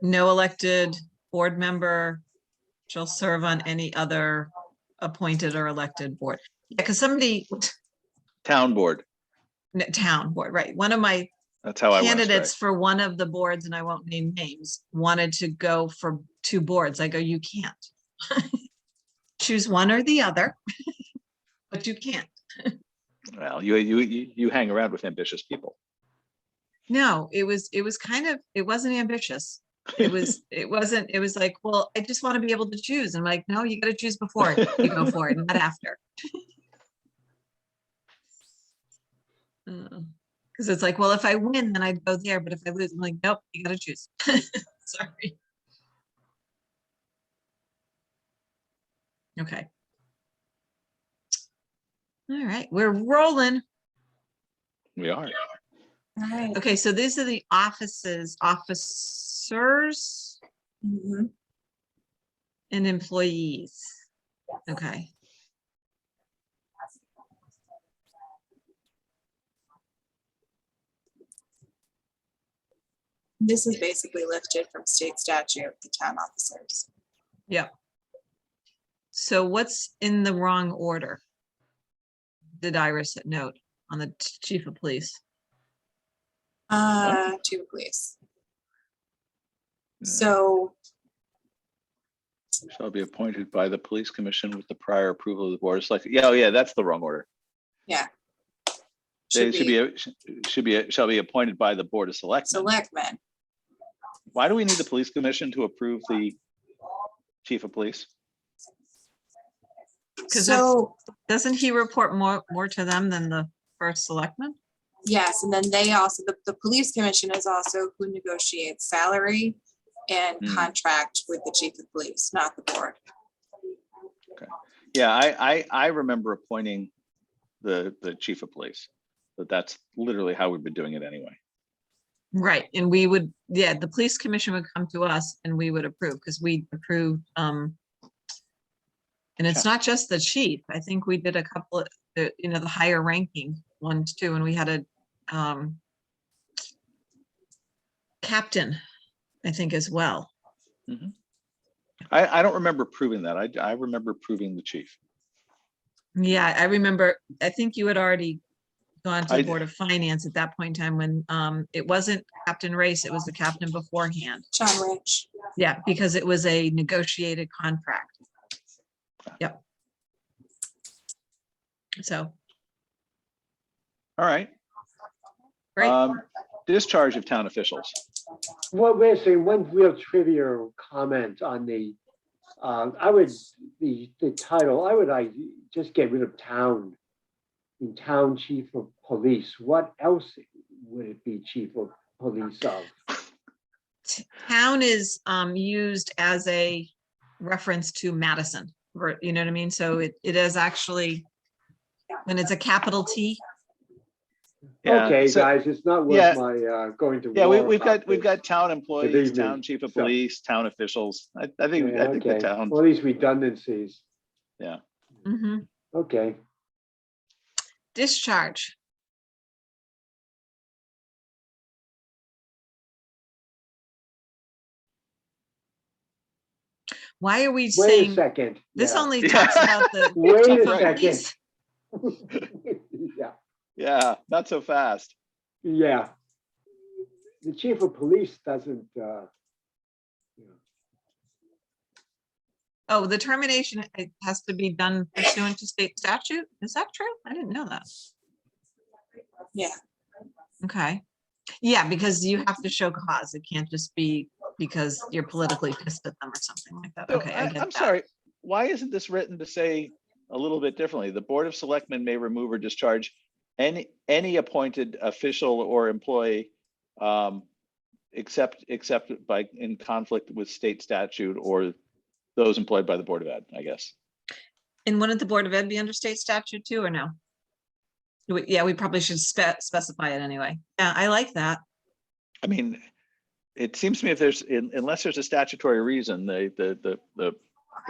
No elected board member shall serve on any other appointed or elected board. Yeah, because somebody, Town board. town board, right? One of my That's how I want to candidates strike. for one of the boards, and I won't name names, wanted to go for 2 boards. I go, you can't. Choose one or the other, but you can't. Well, you hang around with ambitious people. No, it was kind of, it wasn't ambitious. It was like, well, I just want to be able to choose. I'm like, no, you got to choose before you go for it, not after. Because it's like, well, if I win, then I'd go there. But if I lose, I'm like, nope, you got to choose. Sorry. Okay. All right, we're rolling. We are. All right. Okay, so these are the officers Mhm. and employees. Okay. This is basically lifted from state statute, the town officers. Yeah. So what's in the wrong order? Did Iris note on the chief of police? To police. So Shall be appointed by the police commission with the prior approval of the board. It's like, yeah, oh yeah, that's the wrong order. They shall be appointed by the board of selectmen. selectmen. Why do we need the police commission to approve the chief of police? 'Cause So, Doesn't he report more to them than the first selectman? yes, and then they also, the police commission is also who negotiates salary and Hmm. contract with the chief of police, not the board. Yeah, I remember appointing the chief of police, but that's literally how we've been doing it anyway. Right, and we would, yeah, the police commission would come to us and we would approve, because we approved, and it's not just the chief. I think we did a couple of, the higher ranking ones too, and we had a captain, I think, as well. I don't remember proving that. I remember proving the chief. Yeah, I remember, I think you had already gone to I the d- Board of Finance at that point in time when it wasn't Captain Race, it was the captain beforehand. John Rich. Yeah, because it was a negotiated contract. Yep. So, All right. great. Discharge of town officials. Well, wait a second, one real trivia comment on the, the title, I just get rid of town. In town chief of police, what else would it be chief of police of? Town is used as a reference to Madison, you know what I mean? So it is actually, when it's a capital T. Yeah, Okay, so- guys, it's not yeah. worth my going to Yeah, war we've about got this. town employees, Believe me. town chief of So- police, town officials. I think Yeah, the okay. town. All these redundancies. Mhm. Okay. Discharge. Why are we Wait a saying, second. this Yeah. only Yeah. talks about the Wait chief a of second. police. Yeah, Yeah, not so fast. yeah. The chief of police doesn't, you know, Oh, the termination, it has to be done pursuant to state statute? Is that true? I didn't know that. Yeah. Okay. Yeah, because you have to show cause. It can't just be because you're politically pissed at them or something like that. So Okay, I get I'm that. sorry, why isn't this written to say a little bit differently? The Board of Selectmen may remove or discharge any appointed official or employee except by in conflict with state statute or those employed by the Board of Ed, I guess. And wouldn't the Board of Ed be under state statute too, or no? Yeah, we probably should specify it anyway. Yeah, I like that. I mean, it seems to me if there's, unless there's a statutory reason, they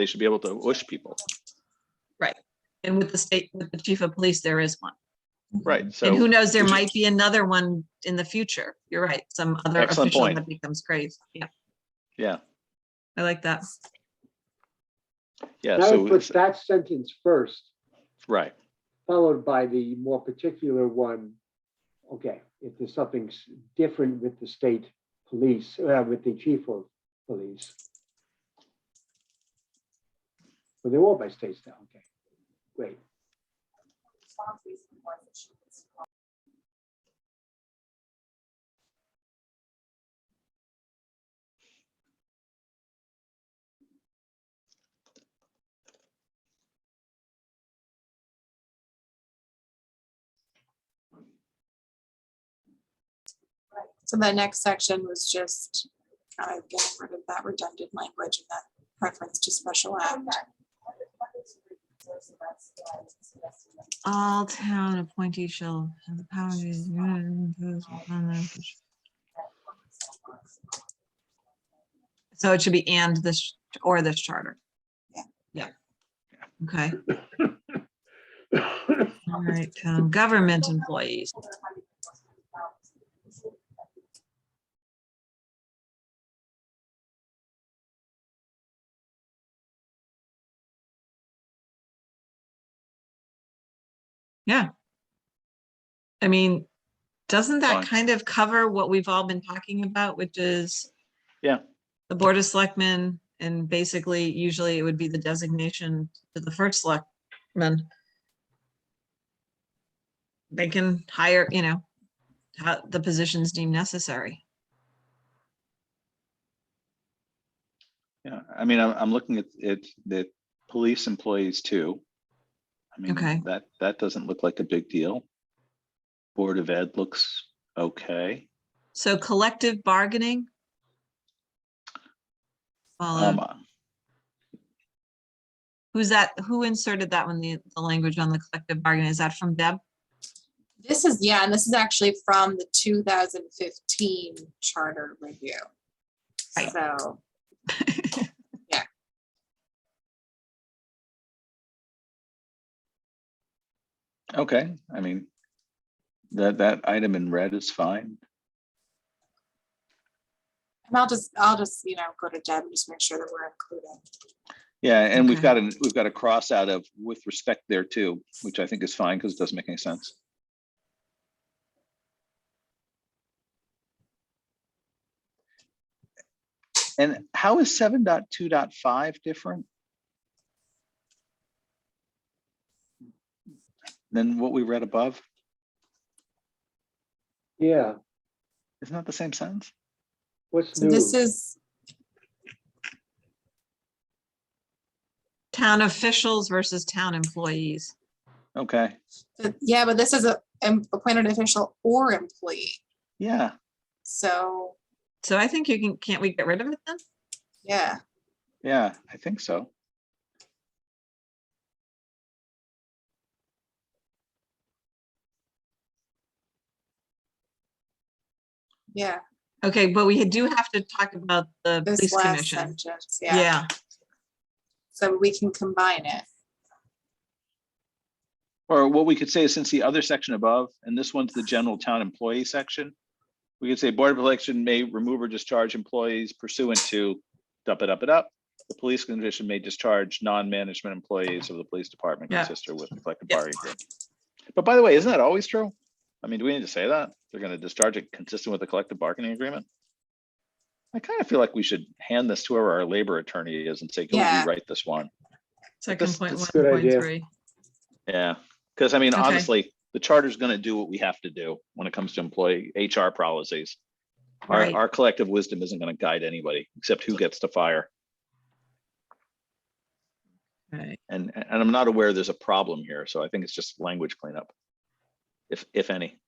should be able to whoosh people. Right. And with the chief of police, there is one. Right, so. And who knows, there which- might be another one in the future. You're right. Some other Excellent official point. that becomes crazy. Yeah, Yeah, I like that. yeah, I so, would put that sentence first, right, followed by the more particular one. Okay, if there's something different with the state police, with the chief of police. But they're all by state now, okay, great. So the next section was just kind of getting rid of that redundant language and that reference to special act. All town appointees shall have the power to impose upon them. So it should be and this or this charter. Yeah. Yeah. Okay. All right, government employees. Yeah. I mean, doesn't that Fine. kind of cover what we've all been talking about, which is yeah, the Board of Selectmen, and basically usually it would be the designation to the first selectman. They can hire, you know, the positions deemed necessary. yeah. I mean, I'm looking at the police employees too. I mean, Okay. that doesn't look like a big deal. Board of Ed looks okay. So collective bargaining. Follow. Who's that? Who inserted that one? The language on the collective bargaining, is that from Deb? This is, yeah, and this is actually from the 2015 charter review. Right. So, Okay, I mean, that item in red is fine. and I'll just, you know, go to Deb and just make sure that we're including. Yeah, and we've Okay. got a cross out of with respect there too, which I think is fine because it doesn't make any sense. And how is 7.2.5 different than what we read above? Yeah, Isn't that the same sentence? What's So new? this is, Town officials versus town employees. Okay, yeah, but this is a appointed official or employee. yeah, So, So I think you can't we get rid of it then? yeah, yeah, I think so. yeah, Okay, but we do have to talk about the this police last commission. sentence, yeah. Yeah, So we can combine it. Or what we could say is, since the other section above, and this one's the general town employee section, we could say Board of Election may remove or discharge employees pursuant to up it up it up. The police commission may discharge non-management employees of the police department Yeah. consistent with the collective Yeah. bargaining agreement. But by the way, isn't that always true? I mean, do we need to say that? They're going to discharge it consistent with the collective bargaining agreement? I kind of feel like we should hand this to whoever our labor attorney is and say, go Yeah. rewrite this one. second this- point this one is a good point idea. three. Yeah, because I mean, Okay. honestly, the charter's going to do what we have to do when it comes to employee HR policies. Right. Our collective wisdom isn't going to guide anybody except who gets to fire. Right. And I'm not aware there's a problem here, so I think it's just language cleanup, if any.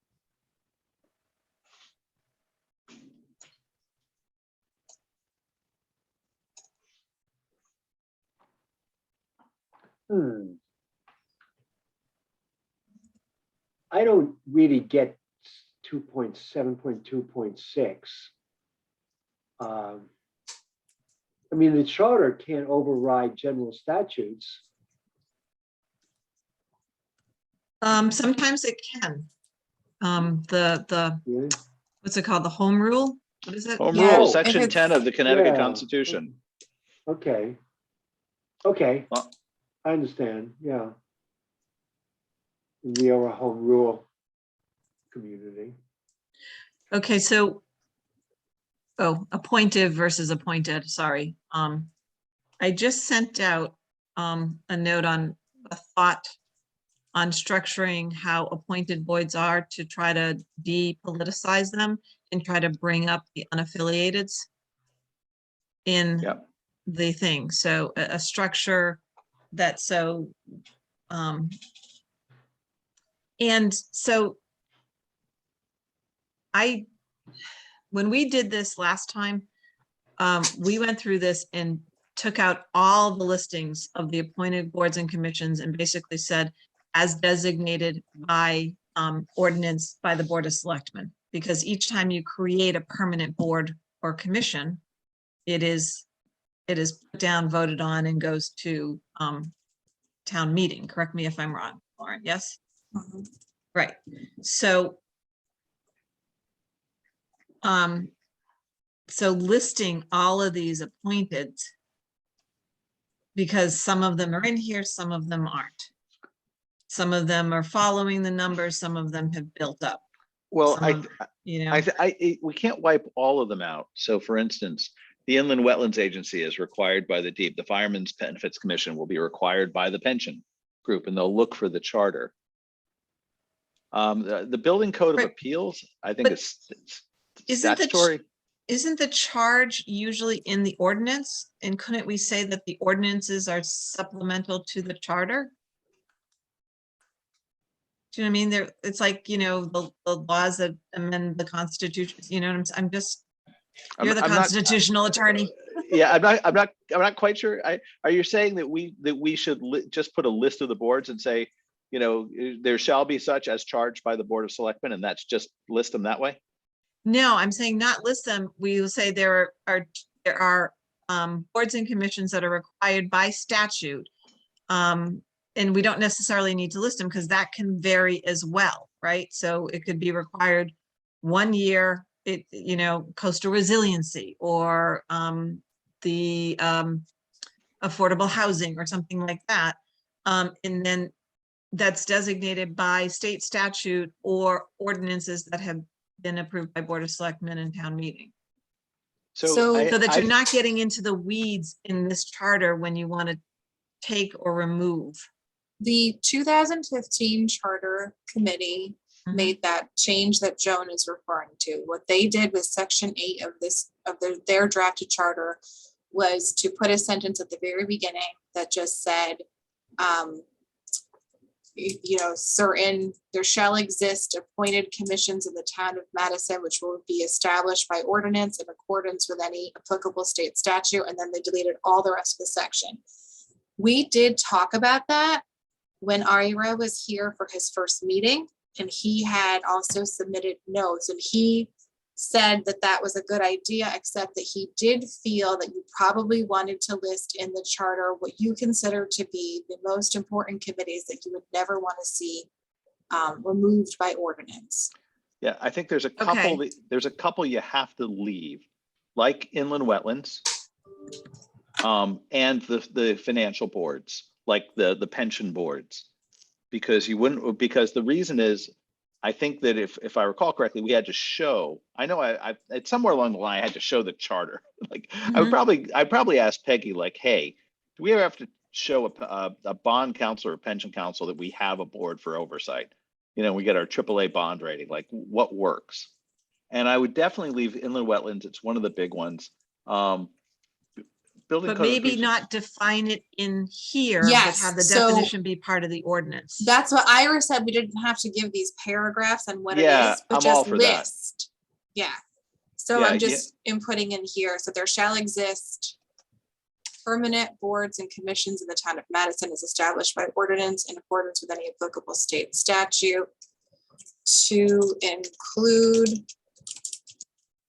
I don't really get 2.7.2.6. I mean, the charter can't override general statutes. Sometimes it can. The Yeah. what's it called? The home rule? What is it? Home Yeah, Rule, if Section it's- 10 of the Connecticut Yeah. Constitution. Okay. Okay, Well, I understand, yeah. We are a home rule community. Okay, so, oh, appointed versus appointed, sorry. I just sent out a note on a thought on structuring how appointed boards are to try to depoliticize them and try to bring up the unaffiliateds in Yep. the thing. So a structure that and so when we did this last time, we went through this and took out all the listings of the appointed boards and commissions and basically said, as designated by ordinance by the Board of Selectmen. Because each time you create a permanent board or commission, it is put down, voted on, and goes to town meeting. Correct me if I'm wrong, Lauren, yes? Mhm. Right, so so listing all of these appointed, because some of them are in here, some of them aren't. Some of them are following the numbers, some of them have built up, Well, some of- you know, we can't wipe all of them out. So for instance, the Inland Wetlands Agency is required by the DEEP. The Firemen's Benefits Commission will be required by the pension group, and they'll look for the charter. The Building Code of Right. Appeals, I think But it's isn't the statutory. isn't the charge usually in the ordinance? And couldn't we say that the ordinances are supplemental to the charter? Do you know what I mean? It's like, you know, the laws that amend the Constitution, you know what I'm just, you're the I'm not- constitutional attorney. Yeah, I'm not quite sure. Are you saying that we should just put a list of the boards and say, you know, there shall be such as charged by the Board of Selectmen, and that's just list them that way? No, I'm saying not list them. We will say there are boards and commissions that are required by statute. And we don't necessarily need to list them because that can vary as well, right? So it could be required 1 year, you know, coastal resiliency or the affordable housing or something like that. And then that's designated by state statute or ordinances that have been approved by Board of Selectmen and town meeting. So So that you're not getting into the weeds in this charter when you want to take or remove. the 2015 Charter Committee made that change that Joan is referring to. What they did with section 8 of their drafted charter was to put a sentence at the very beginning that just said, there shall exist appointed commissions in the town of Madison, which will be established by ordinance in accordance with any applicable state statute. And then they deleted all the rest of the section. We did talk about that when Ira was here for his first meeting, and he had also submitted notes, and he said that that was a good idea, except that he did feel that you probably wanted to list in the charter what you consider to be the most important committees that you would never want to see removed by ordinance. Yeah, I think there's a couple, there's a couple you have to leave, like inland wetlands, and the financial boards, like the pension boards, because the reason is, I think that if I recall correctly, we had to show, I know it's somewhere along the line, I had to show the charter. Like I'd probably ask Peggy, like, hey, do we ever have to show a bond council or pension council that we have a board for oversight? We get our AAA bond rating, like what works? And I would definitely leave inland wetlands. It's one of the big ones. Building But code maybe increases- not define it in here, Yes, but have the so definition be part of the ordinance. That's what Ira said. We didn't have to give these paragraphs and what Yeah, it is, but I'm all just for that. list. Yeah. So Yeah, I'm just inputting in here. So there shall exist permanent boards and commissions in the town of Madison as established by ordinance in accordance with any applicable state statute to include,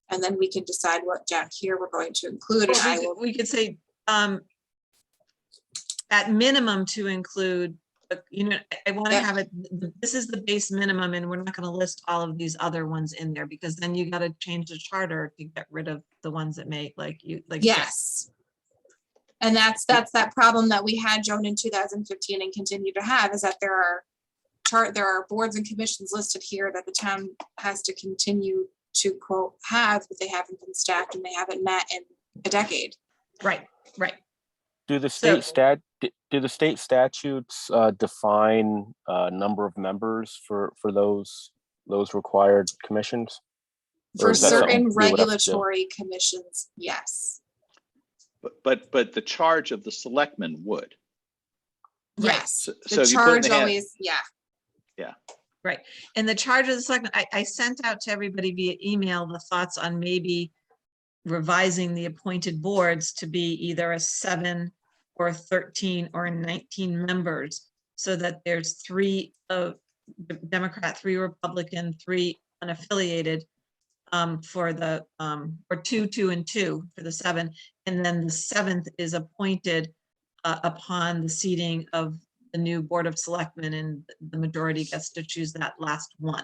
and then we can decide what down here we're going to include. And I will, We could say, at minimum to include, I want to Yep. have it, this is the base minimum, and we're not going to list all of these other ones in there, because then you got to change the charter to get rid of the ones that make yes. And that's that problem that we had, Joan, in 2015 and continue to have, is that there are boards and commissions listed here that the town has to continue to quote have, but they haven't been staffed and they haven't met in a decade. Right. Do the So- state statutes define number of members for those required commissions? Or For is that something certain we would have to do? regulatory commissions, yes. But the charge of the selectmen would. Yes, So the if you put it in charge the hand- always, yeah. And the charge of the selectmen, I sent out to everybody via email the thoughts on maybe revising the appointed boards to be either a 7 or a 13 or a 19 members, so that there's 3 Democrat, 3 Republican, 3 unaffiliated for the or 2, 2, and 2 for the 7, and then the 7th is appointed upon the seating of the new Board of Selectmen, and the majority gets to choose that last one,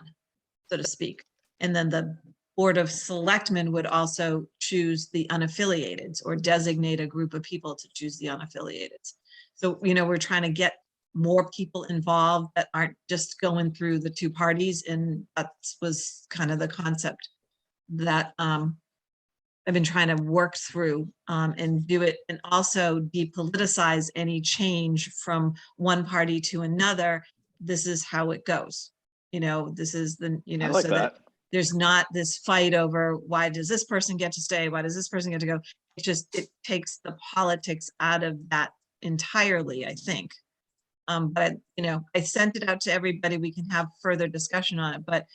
so to speak. And then the Board of Selectmen would also choose the unaffiliated, or designate a group of people to choose the unaffiliated. So, we're trying to get more people involved that aren't just going through the 2 parties. And that was kind of the concept that I've been trying to work through and do it, and also depoliticize any change from one party to another. This is how it goes. This is the, I like so that. there's not this fight over why does this person get to stay? Why does this person get to go? It takes the politics out of that entirely, I think. But I sent it out to everybody. We can have further discussion on it, but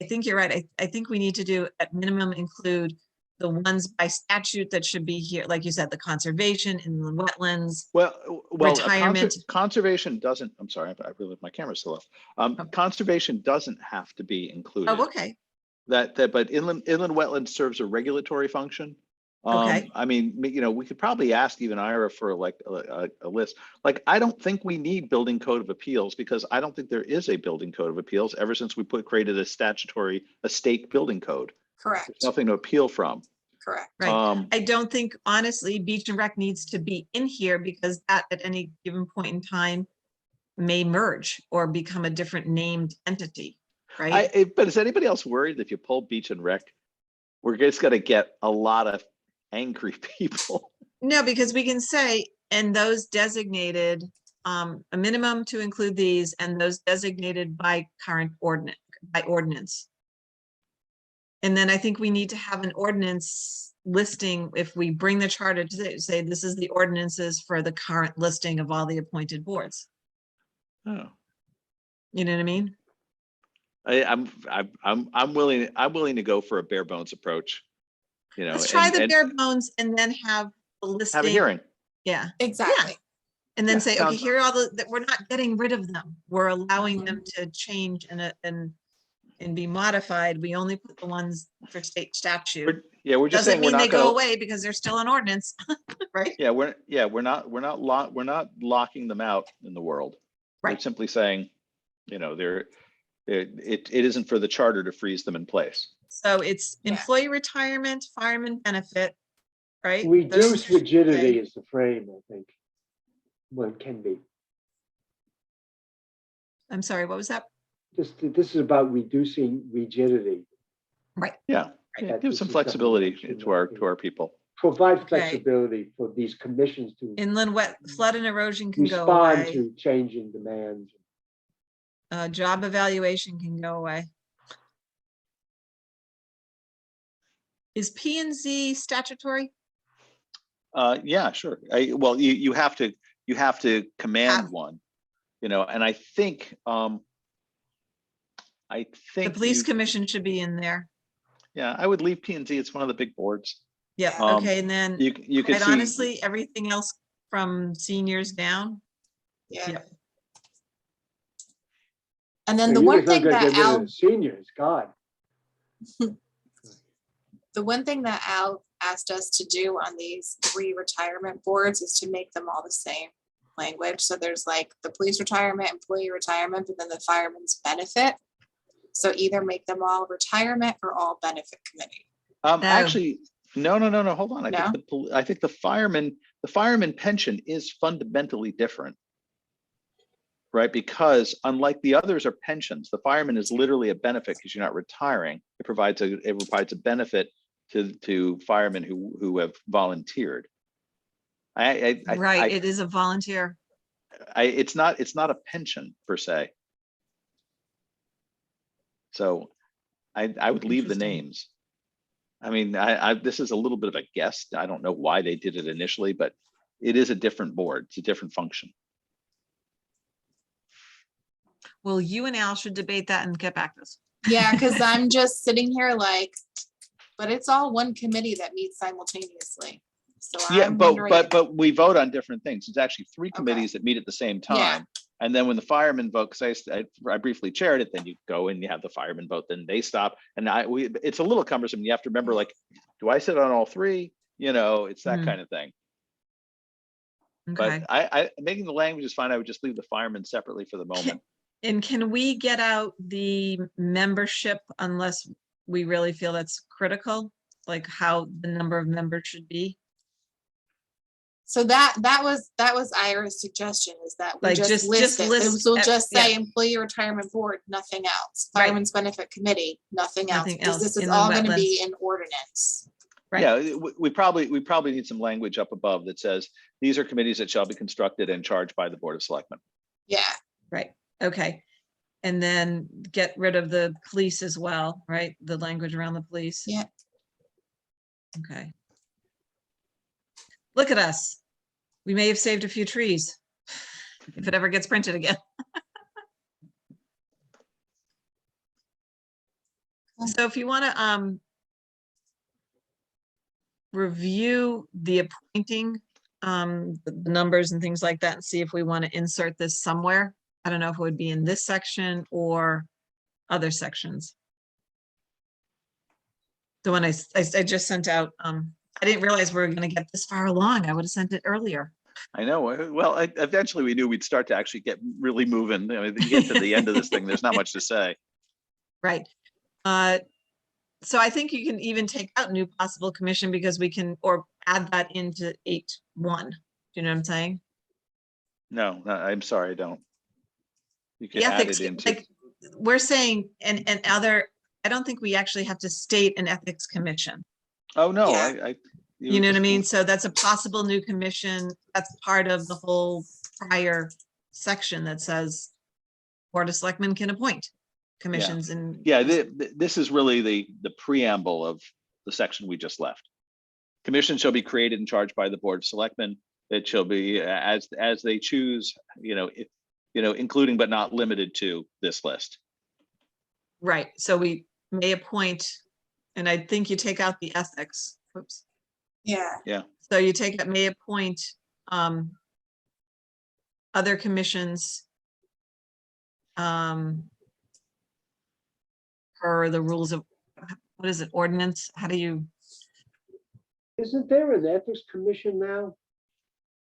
I think you're right. I think we need to do, at minimum, include the ones by statute that should be here, like you said, the conservation in the wetlands. Well, Retirement. Conservation doesn't, I'm sorry, I really, my camera's still off. Conservation doesn't have to be included. Oh, okay. But inland wetlands serves a regulatory function. Okay. I mean, we could probably ask even Ira for like a list. Like, I don't think we need building code of appeals, because I don't think there is a building code of appeals ever since we created a state building code. Correct, There's nothing to appeal from. correct. Right. I don't think, honestly, Beach and Rec needs to be in here, because that at any given point in time may merge or become a different named entity, right? But is anybody else worried that if you pull Beach and Rec, we're just gonna get a lot of angry people? No, because we can say, and those designated, a minimum to include these, and those designated by current ordinance, by ordinance. And then I think we need to have an ordinance listing, if we bring the charter to say, this is the ordinances for the current listing of all the appointed boards. Oh. You know what I mean? I'm willing to go for a bare bones approach. You know, Let's try the and bare bones and then have the listing. have a hearing. Yeah. Exactly. And then Yeah, say, okay, sounds- here are all the, that we're not getting rid of them. We're allowing them to change and be modified. We only put the ones for state statute. We're just Doesn't saying we're mean they not go gonna. away because they're still an ordinance, right? Yeah, we're not locking them out in the world. We're Right. simply saying, you know, it isn't for the charter to freeze them in place. So it's Yeah. employee retirement, fireman benefit, right? Reduce Those- rigidity okay. is the frame, I think. Well, it can be. I'm sorry, what was that? This is about reducing rigidity. Yeah, that give this some is flexibility something to our people. Provide Okay. flexibility for these commissions to Inland wet flood and erosion can go respond away. to changing demands. Job evaluation can go away. Is P and Z statutory? Yeah, sure. Well, you have to command Have- one, you know, and I think The police you- commission should be in there. yeah, I would leave P&Z. It's one of the big boards. Yeah, Um, okay, and then You could quite see. honestly, everything else from seniors down. Yeah. Yep. And then So the you're one just not thing gonna that get rid of Al, the seniors, God. the one thing that Al asked us to do on these 3 retirement boards is to make them all the same language. So there's like the police retirement, employee retirement, but then the fireman's benefit. So either make them all retirement or all benefit committee. Actually, no, hold on. No? I think the fireman pension is fundamentally different. Right? Because unlike the others are pensions, the fireman is literally a benefit because you're not retiring. It provides a benefit to firemen who have volunteered. Right, it is a volunteer. It's not a pension per se. So I would leave the Interesting. names. I mean, this is a little bit of a guess. I don't know why they did it initially, but it is a different board. It's a different function. Well, you and Al should debate that and get back to us. Yeah, because I'm just sitting here like, but it's all one committee that meets simultaneously. So Yeah, I'm but wondering, we vote on different things. It's actually 3 Okay. committees that meet at the same Yeah. time. And then when the firemen vote, because I briefly chaired it, then you go and you have the firemen vote, then they stop. And it's a little cumbersome. You have to remember, like, do I sit on all 3? You know, it's that Mhm. kind of thing. Okay, But I making the language is fine. I would just leave the firemen separately for the moment. and can we get out the membership unless we really feel that's critical? Like how the number of members should be? so that was Ira's suggestion, is that we Like, just just list it. list So we'll ev- just say yeah. employee retirement board, nothing else. Right. Fireman's benefit committee, nothing else. Nothing Because else. this is Inland all gonna be wetlands. in ordinance. Right. Yeah, we probably need some language up above that says, these are committees that shall be constructed and charged by the Board of Selectmen. Yeah, Right, okay. And then get rid of the police as well, right? The language around the police. Yeah. Okay. Look at us. We may have saved a few trees. If it ever gets printed again. So if you want to review the appointing, the numbers and things like that, and see if we want to insert this somewhere. I don't know if it would be in this section or other sections. The one I just sent out, I didn't realize we were going to get this far along. I would have sent it earlier. I know. Well, eventually we knew we'd start to actually get really moving. I mean, you get to the end of this thing, there's not much to say. Right. So I think you can even take out new possible commission because we can, or add that into 8.1. Do you know what I'm saying? No, I'm sorry, I don't. You can The add ethics, it into, like, we're saying, and other, I don't think we actually have to state an ethics commission. oh, no, Yeah. You know what I just- mean? So that's a possible new commission. That's part of the whole prior section that says Board of Selectmen can appoint. commissions and. Yeah, this is really the preamble of the section we just left. Commission shall be created and charged by the Board of Selectmen. It shall be as they choose, including but not limited to this list. Right, so we may appoint, and I think you take out the ethics. Oops. Yeah, So you take that may appoint other commissions per the rules of, what is it, ordinance? How do you? Isn't there an ethics commission now?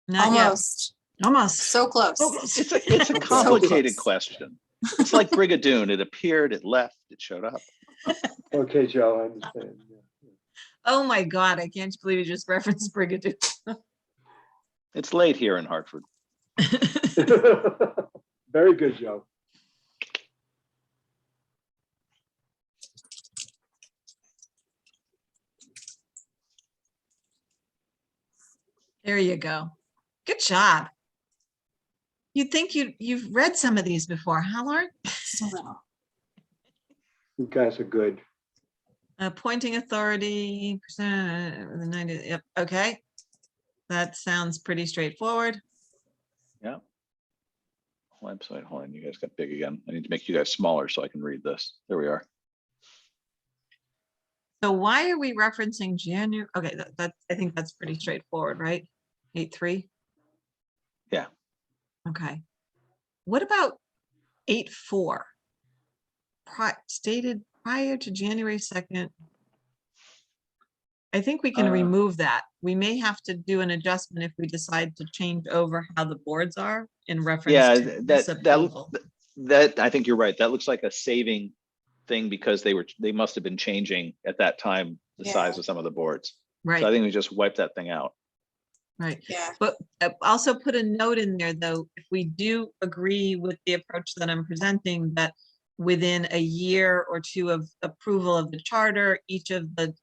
Not yet. almost, Almost. so close. It's a complicated close. question. It's like Brigadoon. It appeared, it left, it showed up. Okay, Joe, I understand. Yeah. Oh my God, I can't believe you just referenced Brigadoon. It's late here in Hartford. Very good, Joe. There you go. Good job. You'd think you've read some of these before, huh, Lauren? Just a little. You guys are good. Appointing authority, the 90, yep, okay. That sounds pretty straightforward. Yeah. Website, hold on, you guys got big again. I need to make you guys smaller so I can read this. There we are. So why are we referencing January? Okay, that I think that's pretty straightforward, right? 8.3? Yeah. Okay. What about 8.4? Stated prior to January 2nd. I think we can remove that. We may have to do an adjustment if we decide to change over how the boards are in reference Yeah, to this approval. that I think you're right. That looks like a saving thing because they must have been changing at that time the size of some of the boards. Right. So I think we just wipe that thing out. Right. Yeah, But also put a note in there, though, if we do agree with the approach that I'm presenting, that within a year or two of approval of the charter, each of the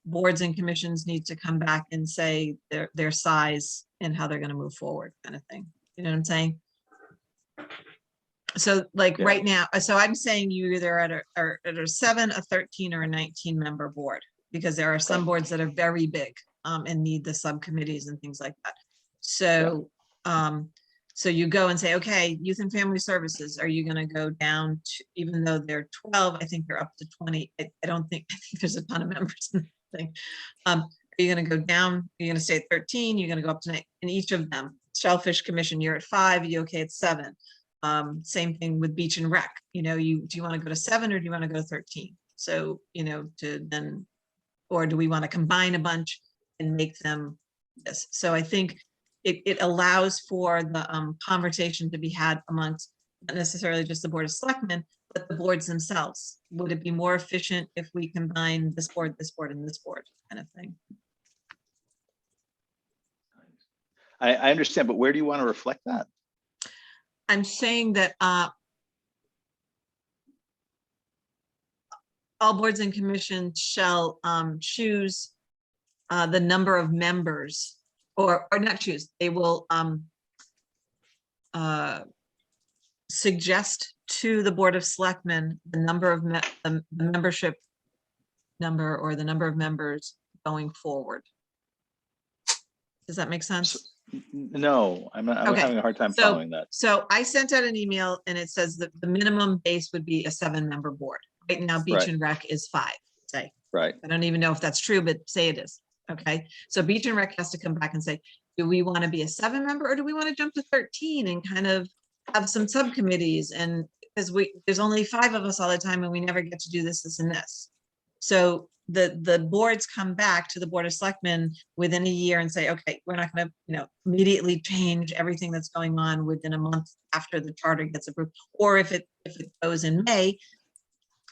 boards and commissions need to come back and say their size and how they're going to move forward, kind of thing. You know what I'm saying? So like Yeah. right now, so I'm saying you either are at a 7, a 13, or a 19 member board, because there are some Okay. boards that are very big and need the subcommittees and things like that. So so you go and say, okay, youth and family services, are you going to go down to, even though they're 12, I think they're up to 20. I think there's a ton of members in the thing. Are you going to go down? You're going to stay at 13, you're going to go up to 9 in each of them. Shellfish Commission, you're at 5, you okay at 7. Same thing with Beach and Rec. Do you want to go to 7 or do you want to go to 13? So, to then, or do we want to combine a bunch and make them this? So I think it allows for the conversation to be had amongst not necessarily just the Board of Selectmen, but the boards themselves. Would it be more efficient if we combine this board, and this board, kind of thing? I understand, but where do you want to reflect that? I'm saying that all boards and commissions shall choose the number of members, or not choose, they will suggest to the Board of Selectmen the number of the membership number, or the number of members going forward. Does that make sense? No, I'm Okay, having a hard time following that. So I sent out an email and it says that the minimum base would be a 7-member board. Right now, Beach Right. and Rec is 5, say. Right. I don't even know if that's true, but say it is. Okay, so Beach and Rec has to come back and say, do we want to be a 7-member or do we want to jump to 13 and kind of have some subcommittees? And because there's only 5 of us all the time and we never get to do this, this, and this. So the boards come back to the Board of Selectmen within a year and say, okay, we're not going to, immediately change everything that's going on within a month after the charter gets approved. Or if it goes in May,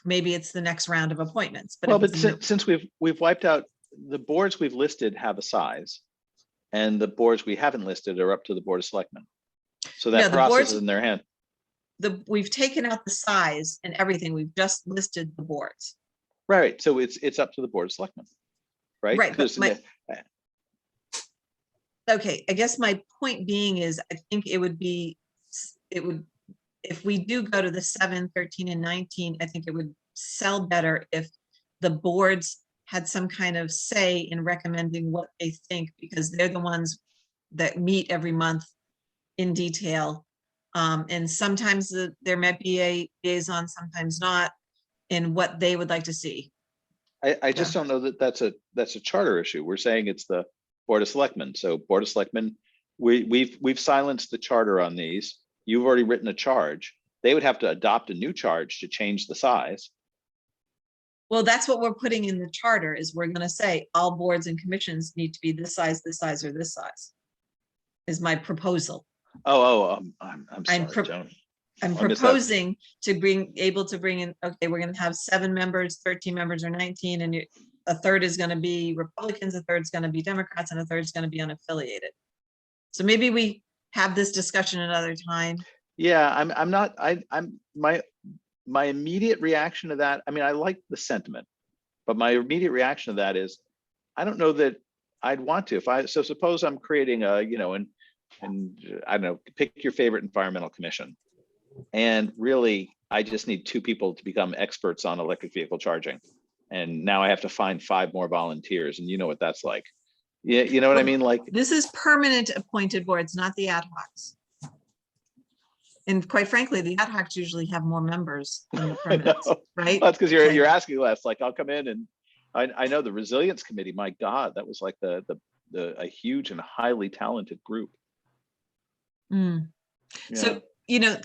maybe it's the next round of appointments. But Well, but since we've wiped out the boards we've listed have a size, and the boards we haven't listed are up to the Board of Selectmen. So that the process boards- is in their hand. we've taken out the size and everything. We've just listed the boards. Right. So it's up to the Board of Selectmen. Right. Right, but 'Cause, okay, I guess my point being is, I think it would if we do go to the 7, 13, and 19, I think it would sell better if the boards had some kind of say in recommending what they think, because they're the ones that meet every month in detail. And sometimes there might be a liaison, sometimes not, in what they would like to see. I just don't know that that's a charter issue. We're saying it's the Board of Selectmen. So Board of Selectmen, we've silenced the charter on these. You've already written a charge. They would have to adopt a new charge to change the size. Well, that's what we're putting in the charter, is we're gonna say all boards and commissions need to be this size, or this size. Is my proposal. I'm I'm sorry, Joan. I'm I missed that. proposing to bring in, okay, we're gonna have 7 members, 13 members, or 19, and a third is gonna be Republicans, a third's gonna be Democrats, and a third's gonna be unaffiliated. So maybe we have this discussion another time. Yeah, I'm my immediate reaction to that, I mean, I like the sentiment, but my immediate reaction to that is, I don't know that I'd want to. So suppose I'm creating a, and I don't know, pick your favorite environmental commission. And really, I just need 2 people to become experts on electric vehicle charging. And now I have to find 5 more volunteers, and you know what that's like. Yeah, you know what I mean? Like, This is permanent appointed boards, not the ad hocs. And quite frankly, the ad hocs usually have more members than the permanents, right? That's because you're asking less. Like, I'll come in and I know the resilience committee, my God, that was like a huge and highly talented group. Mm. Yeah. So,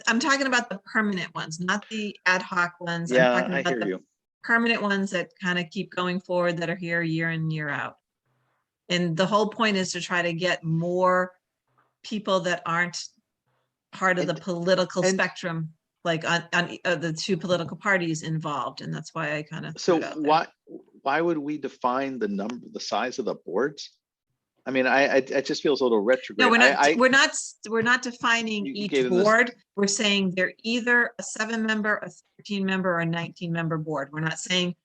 I'm talking about the permanent ones, not the ad hoc ones. I'm Yeah, talking I about hear the you. permanent ones that kind of keep going forward, that are here year in, year out. And the whole point is to try to get more people that aren't part of the political and- spectrum, like on the 2 political parties involved. And that's why I kind of. So why would we define the size of the boards? I mean, it just feels a little retrograde. No, we're not defining You each gave them this- board. We're saying they're either a 7-member, a 13-member, or a 19-member board. We're not saying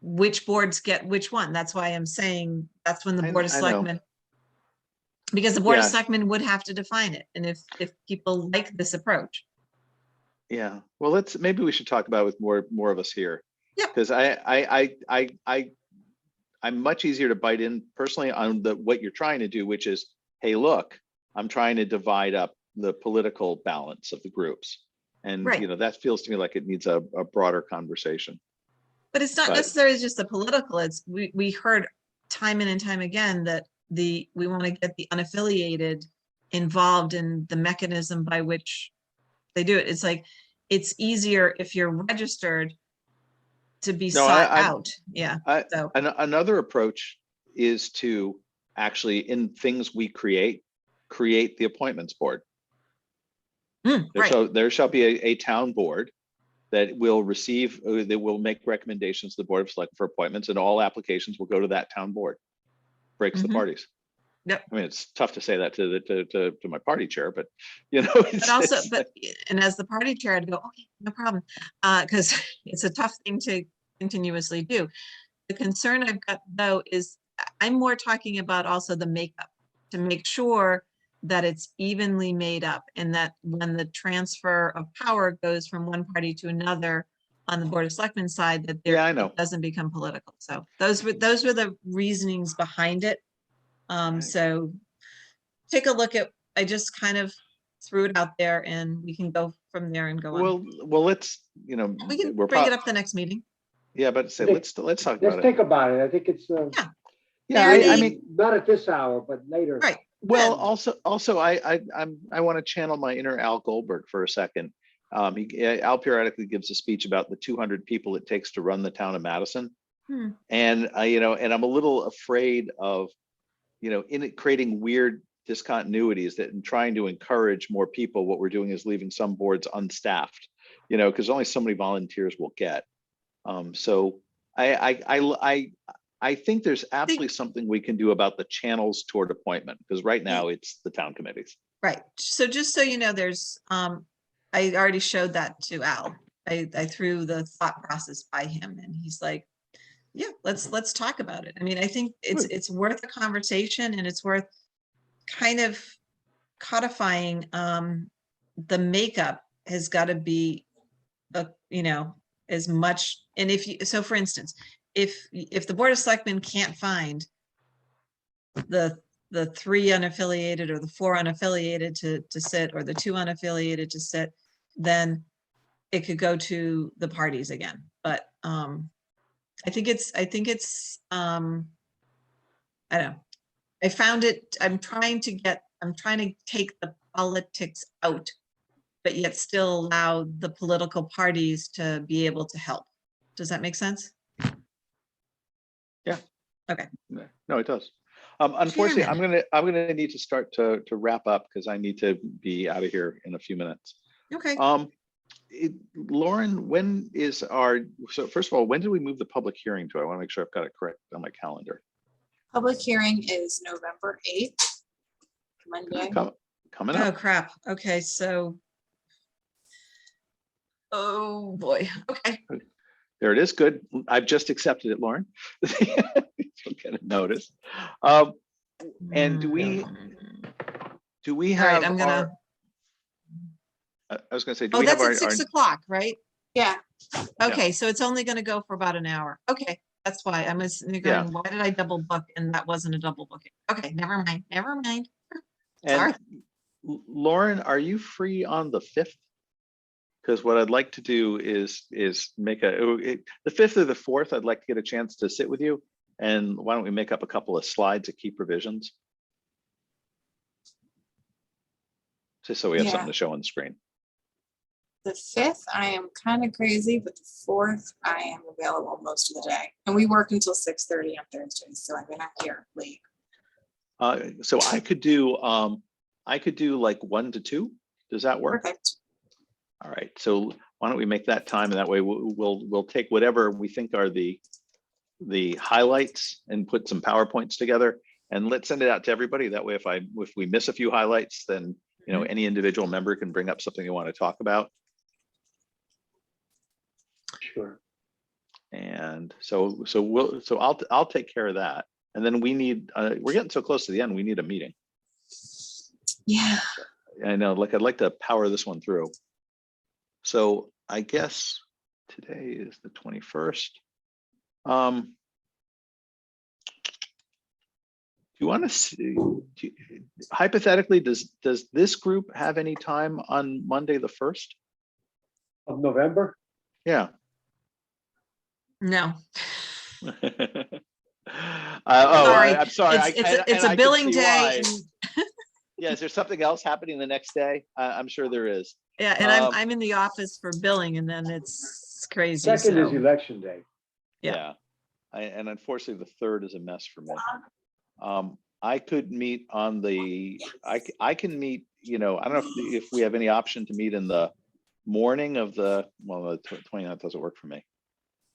which boards get which one. That's why I'm saying that's when the Board of I know. Selectmen, because the Board of Yeah. Selectmen would have to define it. And if people like this approach. Yeah, well, maybe we should talk about it with more of us here. Yeah. Because I'm much easier to bite in personally on what you're trying to do, which is, hey, look, I'm trying to divide up the political balance of the groups. And, Right. That feels to me like it needs a broader conversation. But it's not necessarily just the political. It's we heard time in and time again that we want to get the unaffiliated involved in the mechanism by which they do it. It's like, it's easier if you're registered to be sought out. Yeah. So Another approach is to actually, in things we create the appointments board. right. There shall be a town board that will make recommendations to the Board of Select for appointments, and all applications will go to that town board. Breaks the Mhm. parties. Yep. I mean, it's tough to say that to my party chair, but But also, and as the party chair, I'd go, okay, no problem. Because it's a tough thing to continuously do. The concern I've got though is I'm more talking about also the makeup, to make sure that it's evenly made up, and that when the transfer of power goes from one party to another on the Board of Selectmen side, that Yeah, I know. it doesn't become political. So those were the reasonings behind it. So take a look at, I just kind of threw it out there, and we can go from there and go on. Well, let's, We can we're bring it up the next meeting. Yeah, but say, Okay. let's talk Let's about it. think about it. I think it's, Yeah, I mean, not at this hour, but later. Right. well, Good. also, I want to channel my inner Al Goldberg for a second. Al periodically gives a speech about the 200 people it takes to run the town of Madison. And and I'm a little afraid of, in it creating weird discontinuities that, and trying to encourage more people. What we're doing is leaving some boards unstaffed, because only so many volunteers will get. So I think there's absolutely something we can do about the channels toward appointment, because right now it's the town committees. Right. So just so you know, there's, I already showed that to Al. I threw the thought process by him, and he's like, yeah, let's talk about it. I mean, I think it's worth a conversation, and it's worth kind of codifying the makeup has got to be, you know, as much, and if you, so for instance, if the Board of Selectmen can't find the 3 unaffiliated or the 4 unaffiliated to sit, or the 2 unaffiliated to sit, then it could go to the parties again. But I think it's I don't know. I found it, I'm trying to take the politics out, but yet still allow the political parties to be able to help. Does that make sense? No, it does. Unfortunately, Chairman. I'm gonna need to start to wrap up because I need to be out of here in a few minutes. Okay. Lauren, when is so first of all, when did we move the public hearing to? I want to make sure I've got it correct on my calendar. Public hearing is November 8th, Monday. Coming Oh, up. crap. Okay, so. Oh, boy. Okay. There it is. Good. I've just accepted it, Lauren. You'll get a notice. And do we All have right, I'm gonna. I was gonna say, do Oh, we have that's at 6 o'clock, right? Yeah, Okay, so it's only gonna go for about an hour. Okay, that's why I was going, Yeah. why did I double book? And that wasn't a double booking. Okay, never mind, never mind. and Sorry. Lauren, are you free on the 5th? Because what I'd like to do is make the 5th or the 4th, I'd like to get a chance to sit with you. And why don't we make up a couple of slides of key provisions? Just so we have something Yeah. to show on the screen. the 5th, I am kind of crazy, but the 4th, I am available most of the day. And we work until 6:30 on Thursdays, so I've been out here late. So I could do like 1 to 2. Does that work? Perfect. All right. So why don't we make that time, and that way we'll take whatever we think are the highlights and put some PowerPoints together, and let's send it out to everybody. That way, if we miss a few highlights, then any individual member can bring up something they want to talk about. Sure. And so I'll take care of that. And then we need we're getting so close to the end. We need a meeting. Yeah. I know, I'd like to power this one through. So I guess today is the 21st. Do you want to see, hypothetically, does this group have any time on Monday the 1st? Of November? Yeah. No. Sorry. I'm sorry. It's a billing day. Yeah, is there something else happening the next day? I'm sure there is. Yeah, and I'm in the office for billing, and then it's crazy. Second is so- election day. Yeah. And unfortunately, the 3rd is a mess for me. I could meet on the. I can meet. I don't know if we have any option to meet in the morning of the. Well, the 29th doesn't work for me.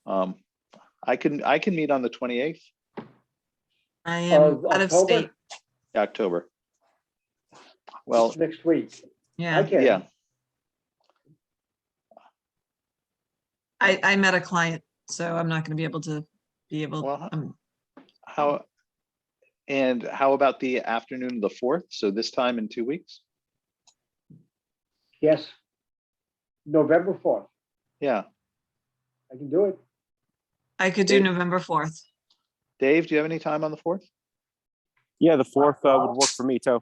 I can meet on the 28th. I am Of out of October? state. October. Well, Next week. Yeah, I can. yeah. I met a client, so I'm not going to be able to Well, how about the afternoon of the 4th? So this time in 2 weeks? Yes. November 4th. Yeah. I can do it. I could do November 4th. Dave, do you have any time on the 4th? Yeah, the 4th would work for me too.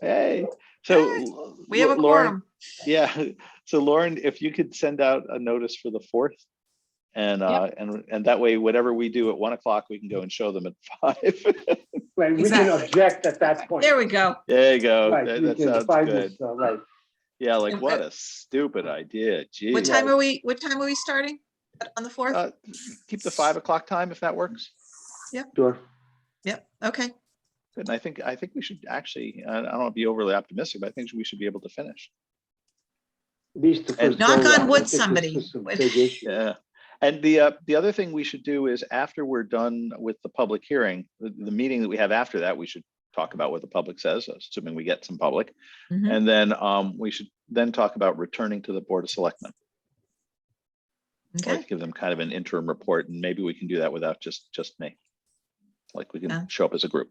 Hey, so We have a Lauren, quorum. yeah. So Lauren, if you could send out a notice for the 4th, and and that way, whatever we do at 1 o'clock, we can go and show them at 5. When we Exactly. can object at that point. There we go. There you go. Right, That, we that can sounds find good. this, right. Yeah, like And what a stupid idea. Gee. What time are we starting on the 4th? Keep the 5 o'clock time if that works. Sure. Yep. Okay. Good. And I think we should actually. I don't want to be overly optimistic, but I think we should be able to finish. At least the And- first Knock go on round. wood, I think this somebody. was some big issue. Yeah. And the other thing we should do is after we're done with the public hearing, the meeting that we have after that, we should talk about what the public says, assuming we get some public. Mhm. And then we should then talk about returning to the Board of Selectmen. Okay. Like give them kind of an interim report, and maybe we can do that without just me. Like we can Yeah. show up as a group.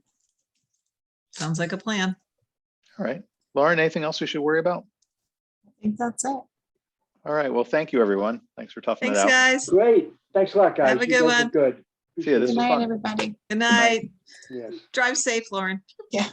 Sounds like a plan. All right. Lauren, anything else we should worry about? think that's it. All right. Well, thank you, everyone. Thanks for toughing it Thanks, out. guys. Great. Thanks a lot, guys. Have a You good guys are one. Good. See you. This Good was night, fun. everybody. Good night. Yes. Drive safe, Lauren. Yeah.